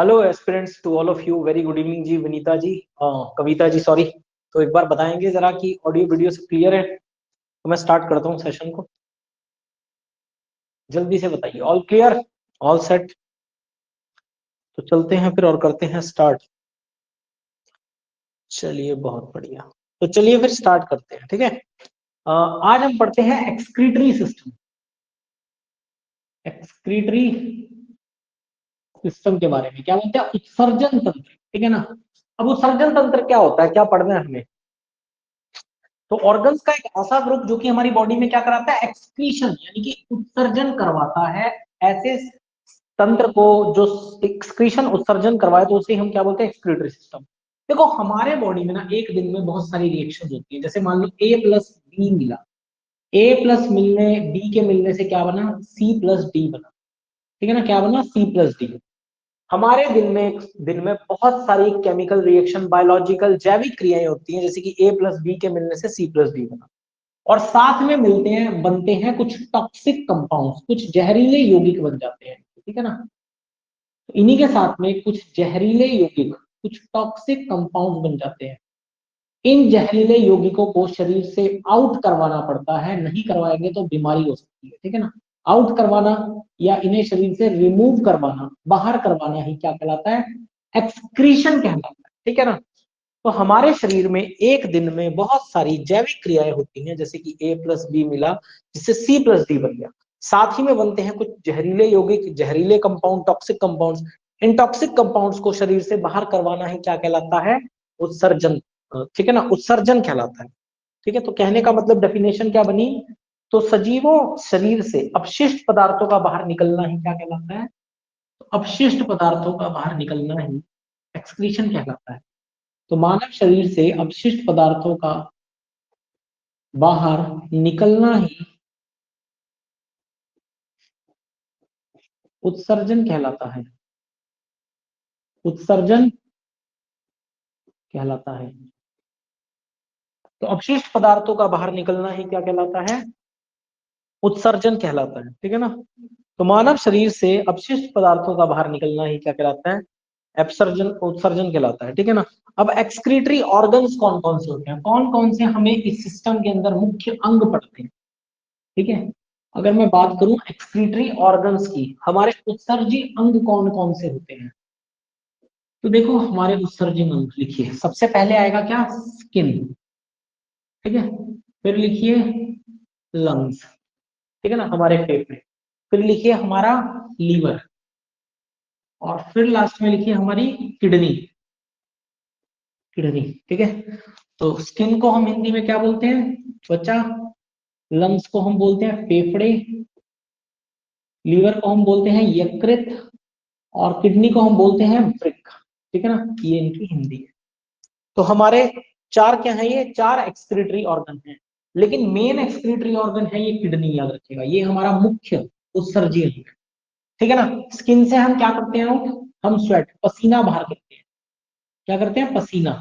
Hello aspirants to all of you, very good evening ji. Vinita ji, Kavita ji, sorry. तो एक बार बताएंगे जरा कि ऑडियो वीडियो से क्लियर है? तो मैं स्टार्ट करता हूँ सेशन को, जल्दी से बताइए। All clear, all set? तो चलते हैं फिर और करते हैं स्टार्ट। चलिए, बहुत बढ़िया। तो चलिए फिर स्टार्ट करते हैं, ठीक है। आज हम पढ़ते हैं एक्सक्रीटरी सिस्टम। एक्सक्रीटरी सिस्टम के बारे में क्या बोलते हैं? उत्सर्जन तंत्र, ठीक है ना। अब उत्सर्जन तंत्र क्या होता है, क्या पढ़ना है हमें? तो ऑर्गन्स का एक ऐसा ग्रुप जो कि हमारी बॉडी में क्या कराता है? एक्सक्रीशन, यानी कि उत्सर्जन करवाता है। ऐसे तंत्र को जो एक्सक्रीशन उत्सर्जन करवाए तो उसे हम क्या बोलते हैं? Excretory system. देखो, हमारे बॉडी में ना एक दिन में बहुत सारी रिएक्शन होती है। जैसे मान लो ए प्लस बी मिला, ए प्लस मिलने बी के मिलने से क्या बना? सी प्लस डी बना, ठीक है ना। क्या बना? C plus D. हमारे दिन में बहुत सारी केमिकल रिएक्शन, बायोलॉजिकल जैविक क्रियाएं होती हैं, जैसे कि ए प्लस बी के मिलने से सी प्लस डी बना। और साथ में मिलते हैं, बनते हैं कुछ टॉक्सिक कंपाउंड्स, कुछ जहरीले यौगिक बन जाते हैं, ठीक है ना। तो इन्हीं के साथ में कुछ जहरीले यौगिक, कुछ टॉक्सिक कंपाउंड्स बन जाते हैं। इन जहरीले यौगिकों को शरीर से आउट करवाना पड़ता है, नहीं करवाएंगे तो बीमारी हो सकती है, ठीक है ना। आउट करवाना या इन्हें शरीर से रिमूव करवाना, बाहर करवाना ही क्या कहलाता है? एक्सक्रीशन कहलाता है, ठीक है ना। तो हमारे शरीर में एक दिन में बहुत सारी जैविक क्रियाएं होती हैं, जैसे कि ए प्लस बी मिला जिससे सी प्लस डी बन गया। साथ ही में बनते हैं कुछ जहरीले यौगिक, जहरीले कंपाउंड, टॉक्सिक कंपाउंड्स। इन टॉक्सिक कंपाउंड्स को शरीर से बाहर करवाना ही क्या कहलाता है? उत्सर्जन, ठीक है ना, उत्सर्जन कहलाता है। ठीक है, तो कहने का मतलब डेफिनेशन क्या बनी? तो सजीवों शरीर से अपशिष्ट पदार्थों का बाहर निकलना ही क्या कहलाता है? तो अपशिष्ट पदार्थों का बाहर निकलना ही एक्सक्रीशन कहलाता है। तो मानव शरीर से अपशिष्ट पदार्थों का बाहर निकलना ही उत्सर्जन कहलाता है। उत्सर्जन कहलाता है। तो अपशिष्ट पदार्थों का बाहर निकलना ही क्या कहलाता है? उत्सर्जन कहलाता है, ठीक है ना। तो मानव शरीर से अपशिष्ट पदार्थों का बाहर निकलना ही क्या कहलाता है? अपसर्जन, उत्सर्जन कहलाता है, ठीक है ना। अब एक्सक्रीटरी ऑर्गन्स कौन कौन से होते हैं, कौन कौन से हमें इस सिस्टम के अंदर मुख्य अंग पड़ते हैं, ठीक है। अगर मैं बात करूं एक्सक्रीटरी ऑर्गन्स की, हमारे उत्सर्जी अंग कौन कौन से होते हैं? तो देखो, हमारे उत्सर्जी अंग लिखिए। सबसे पहले आएगा क्या? स्किन, ठीक है। फिर लिखिए लंग्स, ठीक है ना, हमारे फेफड़े। फिर लिखिए हमारा लीवर, और फिर लास्ट में लिखिए हमारी किडनी। किडनी, ठीक है। तो स्किन को हम हिंदी में क्या बोलते हैं? त्वचा। लंग्स को हम बोलते हैं फेफड़े। लीवर को हम बोलते हैं यकृत। और किडनी को हम बोलते हैं वृक्क, ठीक है ना। ये इनकी हिंदी है। तो हमारे चार क्या है? ये चार एक्सक्रीटरी ऑर्गन हैं। लेकिन मेन एक्सक्रीटरी ऑर्गन है ये किडनी, याद रखिएगा। ये हमारा मुख्य उत्सर्जी अंग है, ठीक है ना। स्किन से हम क्या करते हैं? हम स्वेट, पसीना बाहर करते हैं। क्या करते हैं? पसीना।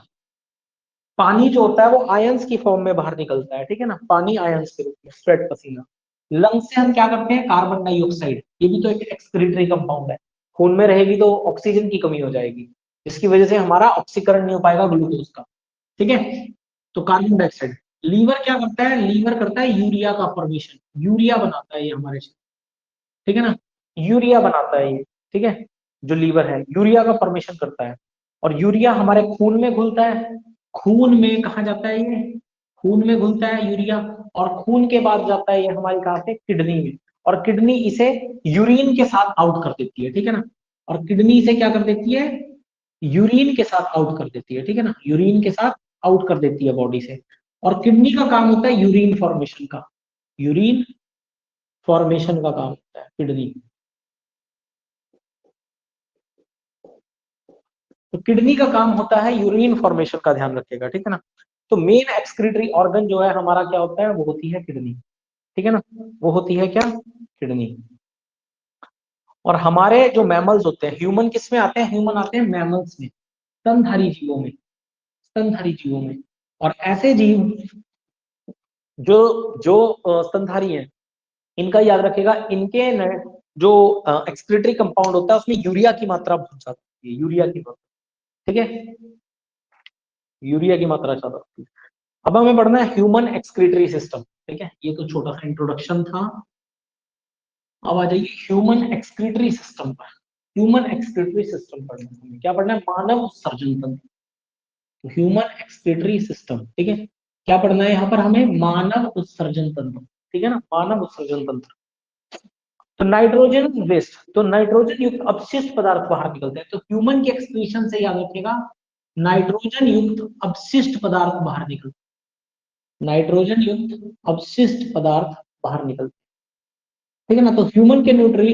पानी जो होता है वो आयंस की फॉर्म में बाहर निकलता है, ठीक है ना। पानी आयंस के रूप में, स्वेट, पसीना। लंग्स से हम क्या करते हैं? कार्बन डाइऑक्साइड, ये भी तो एक एक्सक्रीटरी कंपाउंड है। खून में रहेगी तो ऑक्सीजन की कमी हो जाएगी, जिसकी वजह से हमारा ऑक्सीकरण नहीं हो पाएगा ग्लूकोज का, ठीक है। तो कार्बन डाइऑक्साइड। लीवर क्या करता है? लीवर करता है यूरिया का फॉर्मेशन, यूरिया बनाता है ये हमारे शरीर, ठीक है ना। यूरिया बनाता है ये, ठीक है। जो लीवर है यूरिया का फॉर्मेशन करता है। और यूरिया हमारे खून में घुलता है। खून में कहा जाता है ये? खून में घुलता है यूरिया। और खून के बाद जाता है ये हमारी कहा से? किडनी में। और किडनी इसे यूरिन के साथ आउट कर देती है, ठीक है ना। और किडनी इसे क्या कर देती है? यूरिन के साथ आउट कर देती है, ठीक है ना। यूरिन के साथ आउट कर देती है बॉडी से। और किडनी का काम होता है यूरिन फॉर्मेशन का। यूरिन फॉर्मेशन का काम होता है किडनी। तो किडनी का काम होता है यूरिन फॉर्मेशन का, ध्यान रखिएगा, ठीक है ना। तो मेन एक्सक्रीटरी ऑर्गन जो है हमारा क्या होता है? वो होती है किडनी, ठीक है ना। वो होती है क्या? किडनी। और हमारे जो मैमल्स होते हैं, ह्यूमन किस में आते हैं? ह्यूमन आते हैं मैमल्स में, स्तनधारी जीवों में, स्तनधारी जीवों में। और ऐसे जीव जो जो स्तनधारी हैं, इनका याद रखिएगा, इनके जो एक्सक्रीटरी कंपाउंड होता है उसमें यूरिया की मात्रा बहुत ज्यादा, होती है, यूरिया की मात्रा, ठीक है, यूरिया की मात्रा ज्यादा होती है। अब हमें पढ़ना है ह्यूमन एक्सक्रीटरी सिस्टम, ठीक है, ये तो छोटा सा इंट्रोडक्शन था। अब आ जाइए ह्यूमन एक्सक्रीटरी सिस्टम पर। ह्यूमन एक्सक्रीटरी सिस्टम पढ़ना है हमें, क्या पढ़ना है, मानव उत्सर्जन तंत्र, तो ह्यूमन एक्सक्रीटरी सिस्टम, ठीक है, क्या पढ़ना है यहाँ पर हमें, मानव उत्सर्जन तंत्र, ठीक है ना, मानव उत्सर्जन तंत्र। तो नाइट्रोजन वेस्ट, तो नाइट्रोजन युक्त अपशिष्ट पदार्थ बाहर निकलते हैं, तो ह्यूमन के एक्सक्रीशन से याद रखिएगा, नाइट्रोजन युक्त अपशिष्ट पदार्थ बाहर निकलते हैं, नाइट्रोजन युक्त अपशिष्ट पदार्थ बाहर निकलते हैं, ठीक है ना। तो ह्यूमन के न्यूट्री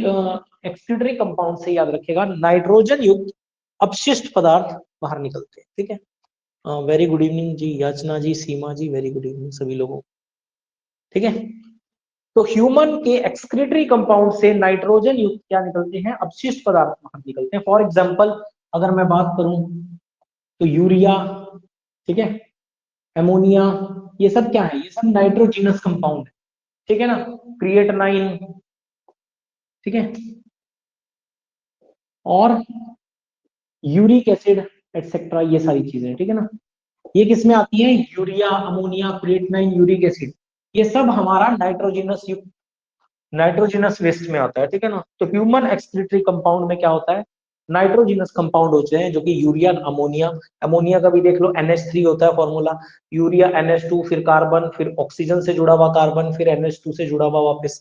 एक्सक्रीटरी कंपाउंड से याद रखिएगा, नाइट्रोजन युक्त अपशिष्ट पदार्थ बाहर निकलते हैं, ठीक है। वेरी गुड इवनिंग जी, याचना जी, सीमा जी, वेरी गुड इवनिंग सभी लोगों, ठीक है। तो ह्यूमन के एक्सक्रीटरी कंपाउंड से नाइट्रोजन युक्त क्या निकलते हैं, अपशिष्ट पदार्थ बाहर निकलते हैं। फॉर एग्जांपल अगर मैं बात करूं तो यूरिया, ठीक है, एमोनिया, ये सब क्या है, ये सब नाइट्रोजिनस कंपाउंड है, ठीक है ना, क्रिएटनाइन, ठीक है, और यूरिक एसिड एटसेट्रा, ये सारी चीजें, ठीक है ना, ये किसमें आती है, यूरिया, अमोनिया, क्रिएटनाइन, यूरिक एसिड, ये सब हमारा नाइट्रोजिनस युक्त, नाइट्रोजिनस वेस्ट में आता है, ठीक है ना। तो ह्यूमन एक्सक्रीटरी कंपाउंड में क्या होता है, नाइट्रोजिनस कंपाउंड होते हैं, जो कि यूरिया, अमोनिया, अमोनिया का भी देख लो NH3 होता है फॉर्मूला, यूरिया NH2, फिर कार्बन, फिर ऑक्सीजन से जुड़ा हुआ कार्बन, फिर NH2 से जुड़ा हुआ वापस,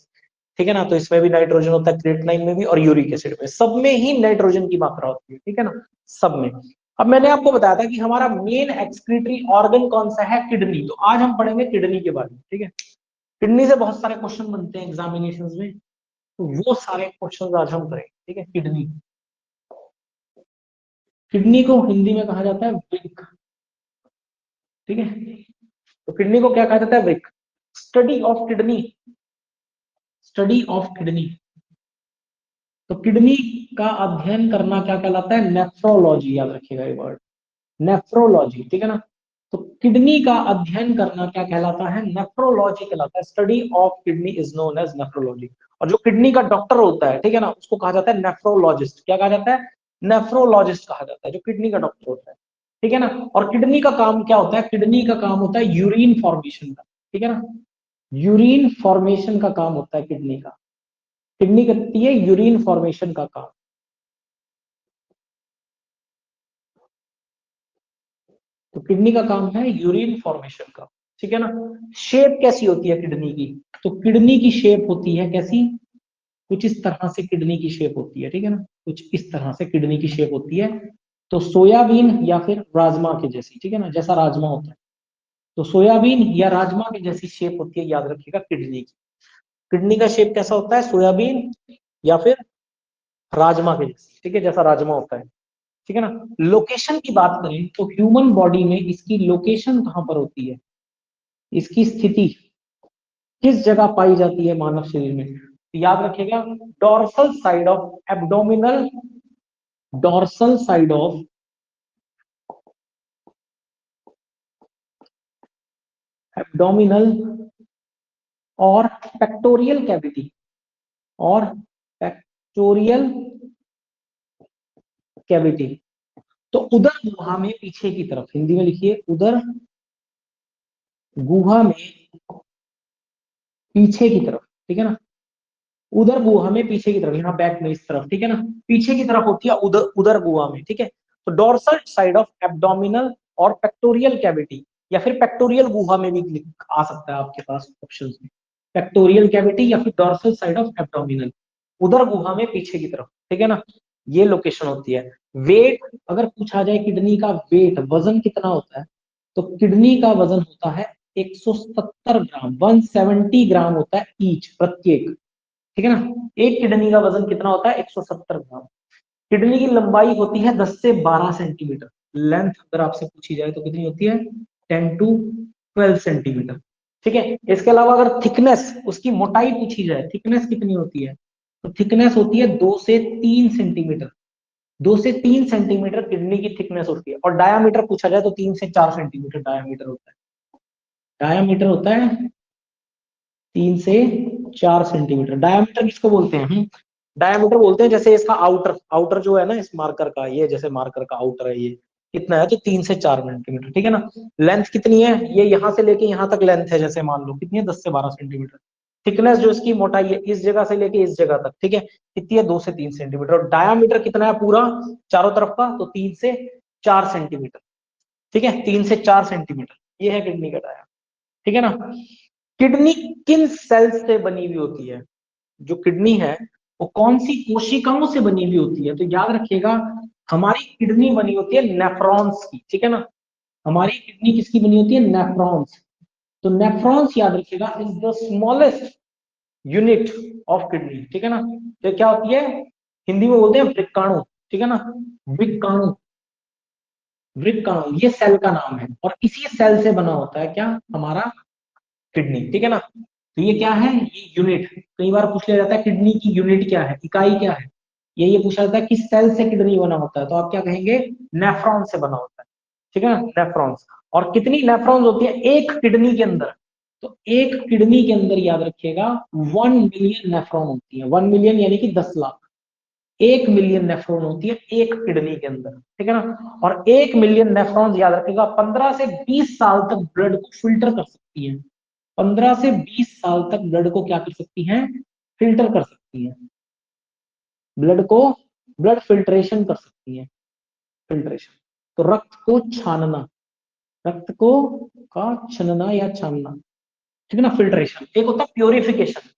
ठीक है ना। तो इसमें भी नाइट्रोजन होता है, क्रिएटनाइन में भी और यूरिक एसिड में, सब में ही नाइट्रोजन की मात्रा होती है, ठीक है ना, सब में। अब मैंने आपको बताया था कि हमारा मेन एक्सक्रीटरी ऑर्गन कौन सा है, किडनी, तो आज हम पढ़ेंगे किडनी के बारे में, ठीक है। किडनी से बहुत सारे क्वेश्चन बनते हैं एग्जामिनेशन में, तो वो सारे क्वेश्चन आज हम करेंगे, ठीक है। किडनी, किडनी को हिंदी में कहा जाता है वृक्क, ठीक है, तो किडनी को क्या कहा जाता है, वृक्क। Study of kidney, study of kidney, तो किडनी का अध्ययन करना क्या कहलाता है, नेफ्रोलॉजी, याद रखिएगा ये वर्ड, नेफ्रोलॉजी, ठीक है ना। तो किडनी का अध्ययन करना क्या कहलाता है, नेफ्रोलॉजी कहलाता है, study of kidney is known as nephrology. और जो किडनी का डॉक्टर होता है, ठीक है ना, उसको कहा जाता है नेफ्रोलॉजिस्ट, क्या कहा जाता है, नेफ्रोलॉजिस्ट कहा जाता है, जो किडनी का डॉक्टर होता है, ठीक है ना। और किडनी का काम क्या होता है, किडनी का काम होता है यूरिन फॉर्मेशन का, ठीक है ना, यूरिन फॉर्मेशन का काम होता है किडनी का, किडनी करती है यूरिन फॉर्मेशन का काम। तो किडनी का काम है यूरिन फॉर्मेशन का, ठीक है ना। शेप कैसी होती है किडनी की, तो किडनी की शेप होती है कैसी, कुछ इस तरह से किडनी की शेप होती है, ठीक है ना, कुछ इस तरह से किडनी की शेप होती है। तो सोयाबीन या फिर राजमा के जैसी, ठीक है ना, जैसा राजमा होता है, तो सोयाबीन या राजमा की जैसी शेप होती है, याद रखिएगा किडनी की। किडनी का शेप कैसा होता है, सोयाबीन या फिर राजमा के जैसी, ठीक है, जैसा राजमा होता है, ठीक है ना। लोकेशन की बात करें तो ह्यूमन बॉडी में इसकी लोकेशन कहां पर होती है, इसकी स्थिति किस जगह पाई जाती है मानव शरीर में, तो याद रखिएगा, dorsal side of abdominal, dorsal side of abdominal और पेक्टोरियल कैविटी, और पेक्टोरियल कैविटी, तो उदर गुहा में पीछे की तरफ, हिंदी में लिखिए, उदर गुहा में पीछे की तरफ, ठीक है ना, उदर गुहा में पीछे की तरफ, यहाँ बैक में इस तरफ, ठीक है ना, पीछे की तरफ होती है उदर, उदर गुहा में, ठीक है। तो डोर्सल साइड ऑफ एब्डोमिनल और पेक्टोरियल कैविटी, या फिर पेक्टोरियल गुहा में भी आ सकता है आपके पास ऑप्शन में, पेक्टोरियल कैविटी या फिर डोर्सल साइड ऑफ एब्डोमिनल, उदर गुहा में पीछे की तरफ, ठीक है ना, ये लोकेशन होती है। वेट अगर पूछा जाए, किडनी का वेट, वजन कितना होता है, तो किडनी का वजन होता है 170 ग्राम, 170 ग्राम होता है ईच, प्रत्येक, ठीक है ना। एक किडनी का वजन कितना होता है, 170 ग्राम। किडनी की लंबाई होती है 10 से 12 सेंटीमीटर, लेंथ अगर आपसे पूछी जाए तो कितनी होती है, 10 टू 12 सेंटीमीटर, ठीक है। इसके अलावा अगर थिकनेस, उसकी मोटाई पूछी जाए, थिकनेस कितनी होती है, तो थिकनेस होती है 2 से 3 सेंटीमीटर, 2 से 3 सेंटीमीटर किडनी की थिकनेस होती है। और डायामीटर पूछा जाए तो 3 से 4 सेंटीमीटर डायामीटर होता है, डायामीटर होता है 3 से 4 सेंटीमीटर। डायामीटर किसको बोलते हैं, डायमीटर बोलते हैं जैसे इसका आउटर आउटर जो है ना इस मार्कर का, ये जैसे मार्कर का आउटर है, ये कितना है तो 3 से 4 सेंटीमीटर, ठीक है ना। लेंथ कितनी है, ये यहाँ से लेके यहाँ तक लेंथ है, जैसे मान लो कितनी है 10 से 12 सेंटीमीटर। थिकनेस जो इसकी मोटाई है इस जगह से लेके इस जगह तक, ठीक है, कितनी है 2 से 3 सेंटीमीटर। और डायामीटर कितना है पूरा चारों तरफ का, तो 3 से 4 सेंटीमीटर, ठीक है, 3 से 4 सेंटीमीटर, ये है किडनी का डाया, ठीक है ना। किडनी किन सेल्स से बनी हुई होती है, जो किडनी है वो कौन सी कोशिकाओं से बनी हुई होती है, तो याद रखिएगा हमारी किडनी बनी होती है नेफ्रॉन्स की, ठीक है ना। हमारी किडनी किसकी बनी होती है, नेफ्रॉन्स। तो नेफ्रॉन्स याद रखिएगा is the smallest unit of kidney, ठीक है ना। तो क्या होती है, हिंदी में बोलते हैं वृक्काणु, ठीक है ना, वृक्काणु, वृक्काणु ये सेल का नाम है, और इसी सेल से बना होता है क्या, हमारा किडनी, ठीक है ना। तो ये क्या है, ये यूनिट, कई बार पूछ लिया जाता है किडनी की यूनिट क्या है, इकाई क्या है, ये पूछा जाता है किस सेल से किडनी बना होता है, तो आप क्या कहेंगे, नेफ्रॉन से बना होता है, ठीक है ना, नेफ्रॉन्स। और कितनी नेफ्रॉन्स होती है एक किडनी के अंदर, तो एक किडनी के अंदर याद रखिएगा 1 मिलियन नेफ्रॉन होती है, 1 मिलियन यानी कि 10 लाख, 1 मिलियन नेफ्रॉन होती है एक किडनी के अंदर, ठीक है ना। और 1 मिलियन नेफ्रॉन याद रखिएगा 15 से 20 साल तक ब्लड को फिल्टर कर सकती है, 15 से 20 साल तक ब्लड को क्या कर सकती हैं, फिल्टर कर सकती है, ब्लड को, ब्लड फिल्ट्रेशन कर सकती है, फिल्ट्रेशन। तो रक्त को छानना, रक्त को का छनना या छानना, ठीक है ना, फिल्ट्रेशन। एक होता है प्योरिफिकेशन,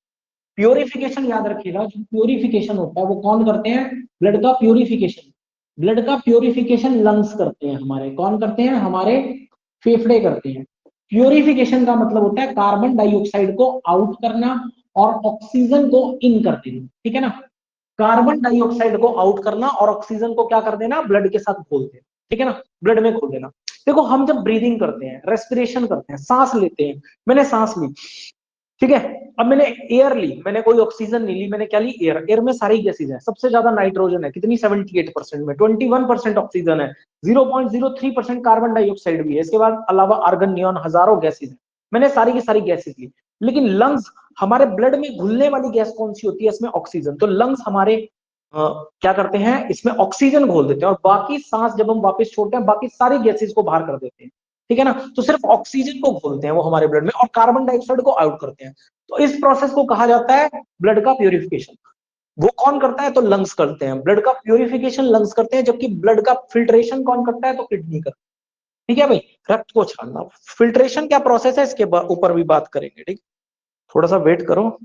प्योरिफिकेशन याद रखिएगा, जो प्योरिफिकेशन होता है वो कौन करते हैं, ब्लड का प्योरिफिकेशन, ब्लड का प्योरिफिकेशन लंग्स करते हैं हमारे, कौन करते हैं, हमारे फेफड़े करते हैं। प्योरिफिकेशन का मतलब होता है कार्बन डाइऑक्साइड को आउट करना और ऑक्सीजन को इन कर देना, ठीक है ना। कार्बन डाइऑक्साइड को आउट करना और ऑक्सीजन को क्या कर देना, ब्लड के साथ घोल देना, ठीक है ना, ब्लड में घोल देना। देखो हम जब ब्रीदिंग करते हैं, रेस्पिरेशन करते हैं, सांस लेते हैं, मैंने सांस ली, ठीक है, अब मैंने एयर ली, मैंने कोई ऑक्सीजन नहीं ली, मैंने क्या ली, एयर। एयर में सारी गैसेज है, सबसे ज्यादा नाइट्रोजन है, कितनी 78% में, 21% ऑक्सीजन है, 0.03% कार्बन डाइऑक्साइड भी है, इसके बाद अलावा आर्गन, नियॉन, हजारों गैसेज है, मैंने सारी की सारी गैसेज ली। लेकिन लंग्स, हमारे ब्लड में घुलने वाली गैस कौन सी होती है, इसमें ऑक्सीजन। तो लंग्स हमारे क्या करते हैं, इसमें ऑक्सीजन घोल देते हैं, और बाकी सांस जब हम वापस छोड़ते हैं बाकी सारी गैसेज को बाहर कर देते हैं, ठीक है ना। तो सिर्फ ऑक्सीजन को घोलते हैं वो हमारे ब्लड में, और कार्बन डाइऑक्साइड को आउट करते हैं। तो इस प्रोसेस को कहा जाता है ब्लड का प्यूरिफिकेशन। वो कौन करता है, तो लंग्स करते हैं, ब्लड का प्यूरिफिकेशन लंग्स करते हैं, जबकि ब्लड का फिल्ट्रेशन कौन करता है, तो किडनी करता है, ठीक है भाई। रक्त को छानना, फिल्ट्रेशन क्या प्रोसेस है, इसके ऊपर भी बात करेंगे, ठीक, थोड़ा सा वेट करो,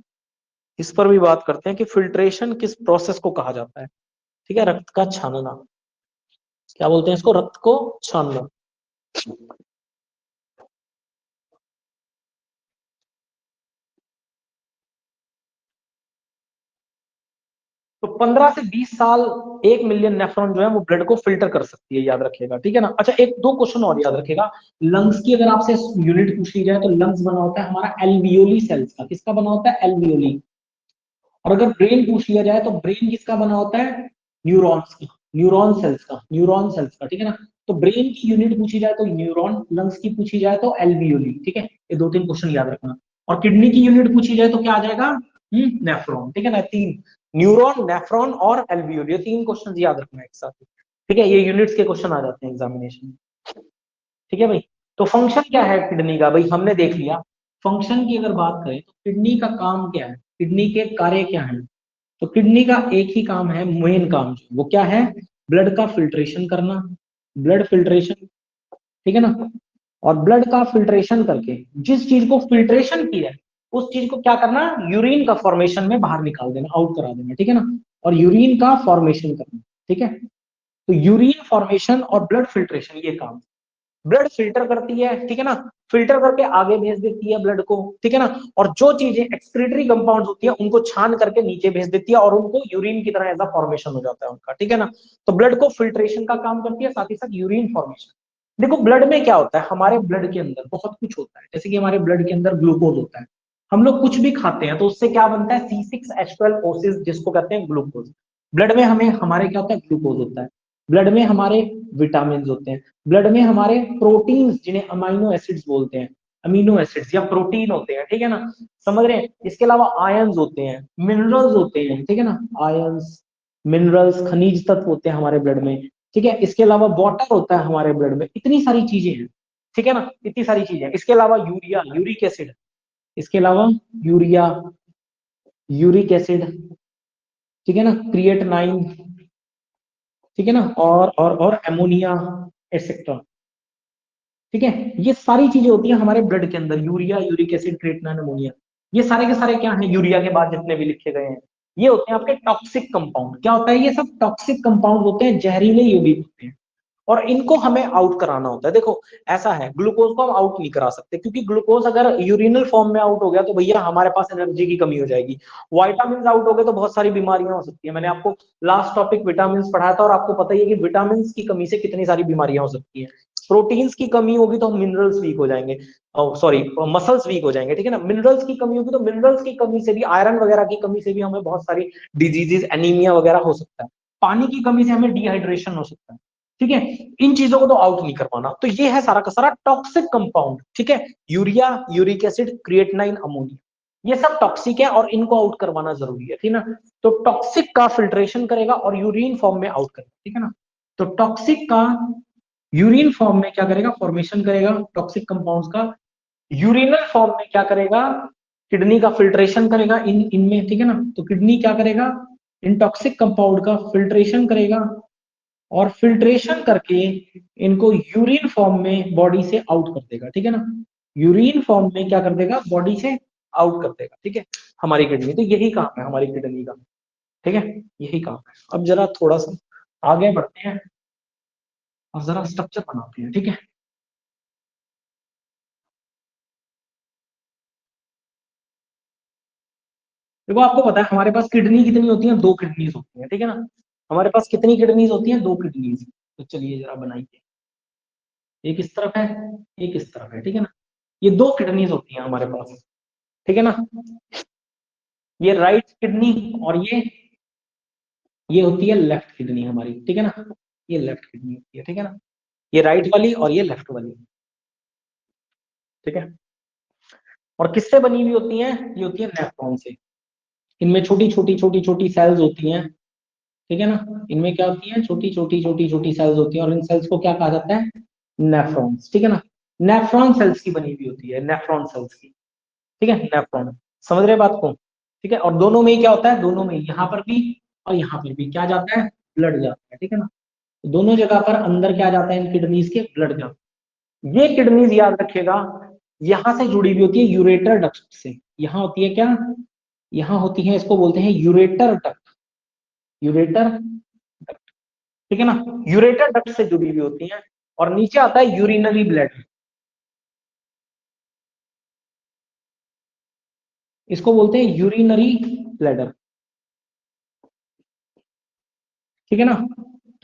इस पर भी बात करते हैं कि फिल्ट्रेशन किस प्रोसेस को कहा जाता है, ठीक है, रक्त का छानना, क्या बोलते हैं इसको, रक्त को छानना। तो 15 से 20 साल 1 मिलियन नेफ्रॉन जो है वो ब्लड को फिल्टर कर सकती है, याद रखिएगा, ठीक है ना। अच्छा एक दो क्वेश्चन और याद रखिएगा, लंग्स की अगर आपसे यूनिट पूछ ली जाए तो लंग्स बना होता है हमारा एल्वियोली सेल्स का, किसका बना होता है, एल्वियोली। और अगर ब्रेन पूछ लिया जाए तो ब्रेन किसका बना होता है, न्यूरॉन्स का, न्यूरॉन सेल्स का, न्यूरॉन सेल्स का, ठीक है ना। तो ब्रेन की यूनिट पूछी जाए तो न्यूरॉन, लंग्स की पूछी जाए तो एल्वियोली, ठीक है, ये 2-3 क्वेश्चन याद रखना। और किडनी की यूनिट पूछी जाए तो क्या आ जाएगा, नेफ्रॉन, ठीक है ना, 3, न्यूरॉन, नेफ्रॉन और एल्वियोली, ये 3 क्वेश्चन याद रखना एक साथ, ठीक है, ये यूनिट्स के क्वेश्चन आ जाते हैं एग्जामिनेशन में, ठीक है भाई। तो फंक्शन क्या है किडनी का, भाई हमने देख लिया। फंक्शन की अगर बात करें तो किडनी का काम क्या है, किडनी के कार्य क्या है, तो किडनी का एक ही काम है, मेन काम जो वो क्या है, ब्लड का फिल्ट्रेशन करना, ब्लड फिल्ट्रेशन, ठीक है ना। और ब्लड का फिल्ट्रेशन करके जिस चीज को फिल्ट्रेशन की है उस चीज को क्या करना, यूरिन का फॉर्मेशन में बाहर निकाल देना, आउट करा देना, ठीक है ना। और यूरिन का फॉर्मेशन करना, ठीक है। तो यूरिन फॉर्मेशन और ब्लड फिल्ट्रेशन ये काम, ब्लड फिल्टर करती है, ठीक है ना, फिल्टर करके आगे भेज देती है ब्लड को, ठीक है ना। और जो चीजें एक्सक्रीटरी कंपाउंड्स होती है उनको छान करके नीचे भेज देती है और उनको यूरिन की तरह ऐसा फॉर्मेशन हो जाता है उनका, ठीक है ना। तो ब्लड को फिल्ट्रेशन का काम करती है, साथ ही साथ यूरिन फॉर्मेशन। देखो ब्लड में क्या होता है, हमारे ब्लड के अंदर बहुत कुछ होता है, जैसे कि हमारे ब्लड के अंदर ग्लूकोज होता है, हम लोग कुछ भी खाते हैं तो उससे क्या बनता है, C6H12O6 जिसको कहते हैं ग्लूकोज। ब्लड में हमें हमारे क्या होता है, ग्लूकोज होता है। ब्लड में हमारे विटामिन होते हैं, ब्लड में हमारे प्रोटीन्स जिन्हें अमाइनो एसिड्स बोलते हैं, अमीनो एसिड्स या प्रोटीन होते हैं, ठीक है ना, समझ रहे हैं। इसके अलावा आयंस होते हैं, मिनरल्स होते हैं, ठीक है ना, आयंस, मिनरल्स, खनिज तत्व होते हैं हमारे ब्लड में, ठीक है। इसके अलावा वाटर होता है हमारे ब्लड में, इतनी सारी चीजें हैं, ठीक है ना, इतनी सारी चीजें। इसके अलावा यूरिया, यूरिक एसिड, इसके अलावा यूरिया, यूरिक एसिड, ठीक है ना, क्रिएटिनाइन, ठीक है ना, और एमोनिया एक्सेट्रा, ठीक है। ये सारी चीजें होती हैं हमारे ब्लड के अंदर, urea, uric acid, creatinine, ammonia, ये सारे के सारे क्या हैं, यूरिया के बाद जितने भी लिखे गए हैं ये होते हैं आपके टॉक्सिक कंपाउंड। क्या होता है, ये सब टॉक्सिक कंपाउंड होते हैं, जहरीले यौगिक होते हैं, और इनको हमें आउट कराना होता है। देखो ऐसा है, ग्लूकोज को हम आउट नहीं करा सकते, क्योंकि ग्लूकोज अगर यूरिनल फॉर्म में आउट हो गया तो भैया हमारे पास एनर्जी की कमी हो जाएगी। विटामिन आउट हो गए तो बहुत सारी बीमारियां हो सकती है। मैंने आपको लास्ट टॉपिक विटामिन पढ़ाया था, और आपको पता ही है कि विटामिन की कमी से कितनी सारी बीमारियां हो सकती है। प्रोटीन्स की कमी होगी तो मिनरल्स वीक हो जाएंगे, सॉरी मसल्स वीक हो जाएंगे, ठीक है ना। मिनरल्स की कमी होगी तो मिनरल्स की कमी से भी, आयरन वगैरह की कमी से भी हमें बहुत सारी डिजीजेस, एनीमिया वगैरह हो सकता है। पानी की कमी से हमें डिहाइड्रेशन हो सकता है, ठीक है। इन चीजों को तो आउट नहीं कर पाना, तो ये है सारा का सारा टॉक्सिक कंपाउंड, ठीक है। Urea, uric acid, creatinine, ammonia, ये सब टॉक्सिक है और इनको आउट करवाना जरूरी है, ठीक है ना। तो टॉक्सिक का फिल्ट्रेशन करेगा और यूरिन फॉर्म में आउट करेगा, ठीक है ना। तो टॉक्सिक का यूरिन फॉर्म में क्या करेगा, फॉर्मेशन करेगा टॉक्सिक कंपाउंड्स का। यूरिनल फॉर्म में क्या करेगा, किडनी का फिल्ट्रेशन करेगा इनमें, ठीक है ना। तो किडनी क्या करेगा, इन टॉक्सिक कंपाउंड का फिल्ट्रेशन करेगा, और फिल्ट्रेशन करके इनको यूरिन फॉर्म में बॉडी से आउट कर देगा, ठीक है ना। यूरिन फॉर्म में क्या कर देगा, बॉडी से आउट कर देगा, ठीक है, हमारी किडनी। तो यही काम है हमारी किडनी का, ठीक है, यही काम है। अब जरा थोड़ा सा आगे बढ़ते हैं और जरा स्ट्रक्चर बनाते हैं, ठीक है। देखो आपको पता है हमारे पास किडनी कितनी होती है, दो किडनीज होती है, ठीक है ना। हमारे पास कितनी किडनीज होती है, दो किडनीज। तो चलिए जरा बनाइए, एक इस तरफ है, एक इस तरफ है, ठीक है ना। ये दो किडनीज होती हैं हमारे पास, ठीक है ना। ये राइट किडनी, और ये होती है लेफ्ट किडनी हमारी, ठीक है ना। ये लेफ्ट किडनी होती है, ठीक है ना। ये राइट वाली और ये लेफ्ट वाली, ठीक है। और किससे बनी हुई होती है, ये होती है नेफ्रॉन से। इनमें छोटी छोटी छोटी छोटी सेल्स होती हैं, ठीक है ना। इनमें क्या होती है, छोटी छोटी छोटी छोटी सेल्स होती हैं, और इन सेल्स को क्या कहा जाता है, नेफ्रॉन्स, ठीक है ना। नेफ्रॉन सेल्स की बनी हुई होती है, नेफ्रॉन सेल्स की, ठीक है, नेफ्रॉन। समझ रहे बात को, ठीक है। और दोनों में ही क्या होता है, दोनों में यहाँ पर भी और यहाँ पर भी क्या जाता है, ब्लड जाता है, ठीक है ना। तो दोनों जगह पर अंदर क्या जाता है, इन किडनीज के ब्लड जाता है। ये किडनीज याद रखेगा, यहाँ से जुड़ी हुई होती है यूरेटर डक्ट से। यहाँ होती है क्या, यहाँ होती है, इसको बोलते हैं यूरेटर डक्ट, यूरेटर डक्ट, ठीक है ना। यूरेटर डक्ट से जुड़ी हुई होती है, और नीचे आता है यूरिनरी ब्लैडर, इसको बोलते हैं यूरिनरी ब्लैडर, ठीक है ना।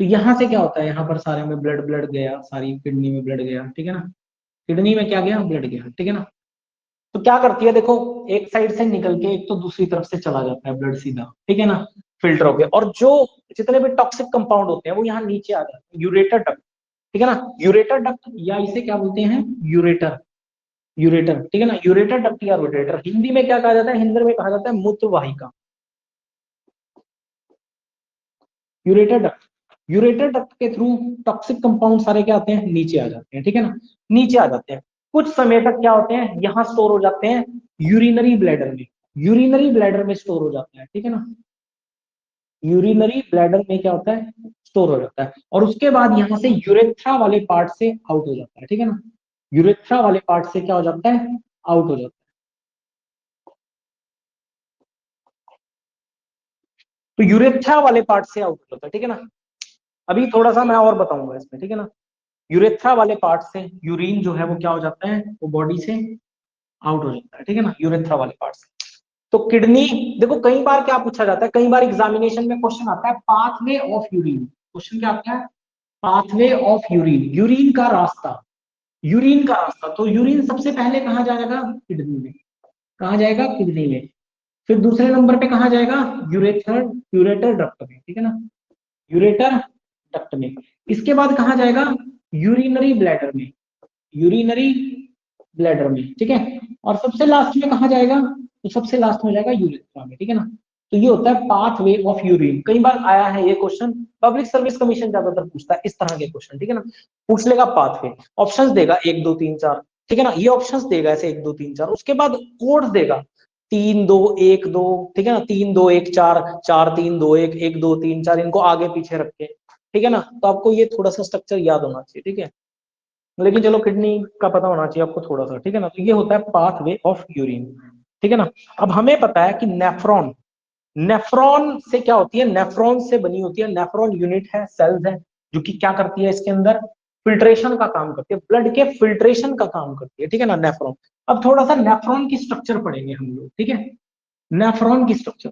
तो यहां से क्या होता है, यहाँ पर सारे में ब्लड ब्लड गया, सारी किडनी में ब्लड गया, ठीक है ना। किडनी में क्या गया, ब्लड गया, ठीक है ना। तो क्या करती है, देखो एक साइड से निकल के एक तो दूसरी तरफ से चला जाता है ब्लड सीधा, ठीक है ना, फिल्टर होके, और जो जितने भी टॉक्सिक कंपाउंड होते हैं वो यहाँ नीचे आ जाते हैं, यूरेटर डक्ट, ठीक है ना। यूरेटर डक्ट, या इसे क्या बोलते हैं, यूरेटर, यूरेटर, ठीक है ना। यूरेटर डक्ट या रोटेटर, हिंदी में क्या कहा जाता है, हिंदी में कहा जाता है मूत्र वाहिका, यूरेटर डक्ट। यूरेटर डक्ट के थ्रू टॉक्सिक कंपाउंड सारे क्या आते हैं, नीचे आ जाते हैं, ठीक है ना, नीचे आ जाते हैं। कुछ समय तक क्या होते हैं, यहाँ स्टोर हो जाते हैं यूरिनरी ब्लैडर में, यूरिनरी ब्लैडर में स्टोर हो जाते हैं, ठीक है ना। यूरिनरी ब्लैडर में क्या होता है, स्टोर हो जाता है, और उसके बाद यहाँ से यूरेथ्रा वाले पार्ट से आउट हो जाता है, ठीक है ना। यूरेथ्रा वाले पार्ट से क्या हो जाता है, आउट हो जाता है। तो यूरेथ्रा वाले पार्ट से आउट हो जाता है, ठीक है ना। अभी थोड़ा सा मैं और बताऊंगा इसमें, ठीक है ना। यूरेथ्रा वाले पार्ट से यूरिन जो है वो क्या हो जाता है, वो बॉडी से आउट हो जाता है, ठीक है ना, यूरेथ्रा वाले पार्ट से। तो किडनी, देखो कई बार क्या पूछा जाता है, कई बार एग्जामिनेशन में क्वेश्चन आता है पाथवे ऑफ यूरिन, क्वेश्चन क्या आता है, पाथवे ऑफ यूरिन, यूरिन का रास्ता, यूरिन का रास्ता। तो यूरिन सबसे पहले कहाँ जाएगा, किडनी में, कहाँ जाएगा, किडनी में। फिर दूसरे नंबर पे कहाँ जाएगा, यूरेथर, यूरेटर डक्ट में, ठीक है ना, यूरेटर डक्ट में। इसके बाद कहाँ जाएगा, यूरिनरी ब्लैडर में, यूरिनरी ब्लैडर में, ठीक है। और सबसे लास्ट में कहा जाएगा, तो सबसे लास्ट में जाएगा यूरेथ्रा में, ठीक है ना। तो ये होता है पाथ वे ऑफ यूरिन। कई बार आया है ये क्वेश्चन, पब्लिक सर्विस कमीशन ज्यादातर पूछता है इस तरह के क्वेश्चन, ठीक है ना। पूछ लेगा पाथ वे, ऑप्शंस देगा 1 2 3 4, ठीक है ना। ये ऑप्शंस देगा ऐसे 1 2 3 4, उसके बाद कोड्स देगा 3 2 1 2, ठीक है ना। 3 2 1 4, 4 3 2 1, 1 2 3 4, इनको आगे पीछे रख के, ठीक है ना। तो आपको ये थोड़ा सा स्ट्रक्चर याद होना चाहिए, ठीक है। लेकिन चलो किडनी का पता होना चाहिए आपको थोड़ा सा, ठीक है ना। तो ये होता है पाथवे ऑफ यूरिन, ठीक है ना। अब हमें पता है कि नेफ्रॉन, नेफ्रॉन से क्या होती है, नेफ्रॉन से बनी होती है, नेफ्रॉन यूनिट है, सेल्स है, जो कि क्या करती है इसके अंदर, फिल्ट्रेशन का काम करती है, ब्लड के फिल्ट्रेशन का काम करती है, ठीक है ना, नेफ्रॉन। अब थोड़ा सा नेफ्रॉन की स्ट्रक्चर पढ़ेंगे हम लोग, ठीक है। नेफ्रॉन की स्ट्रक्चर,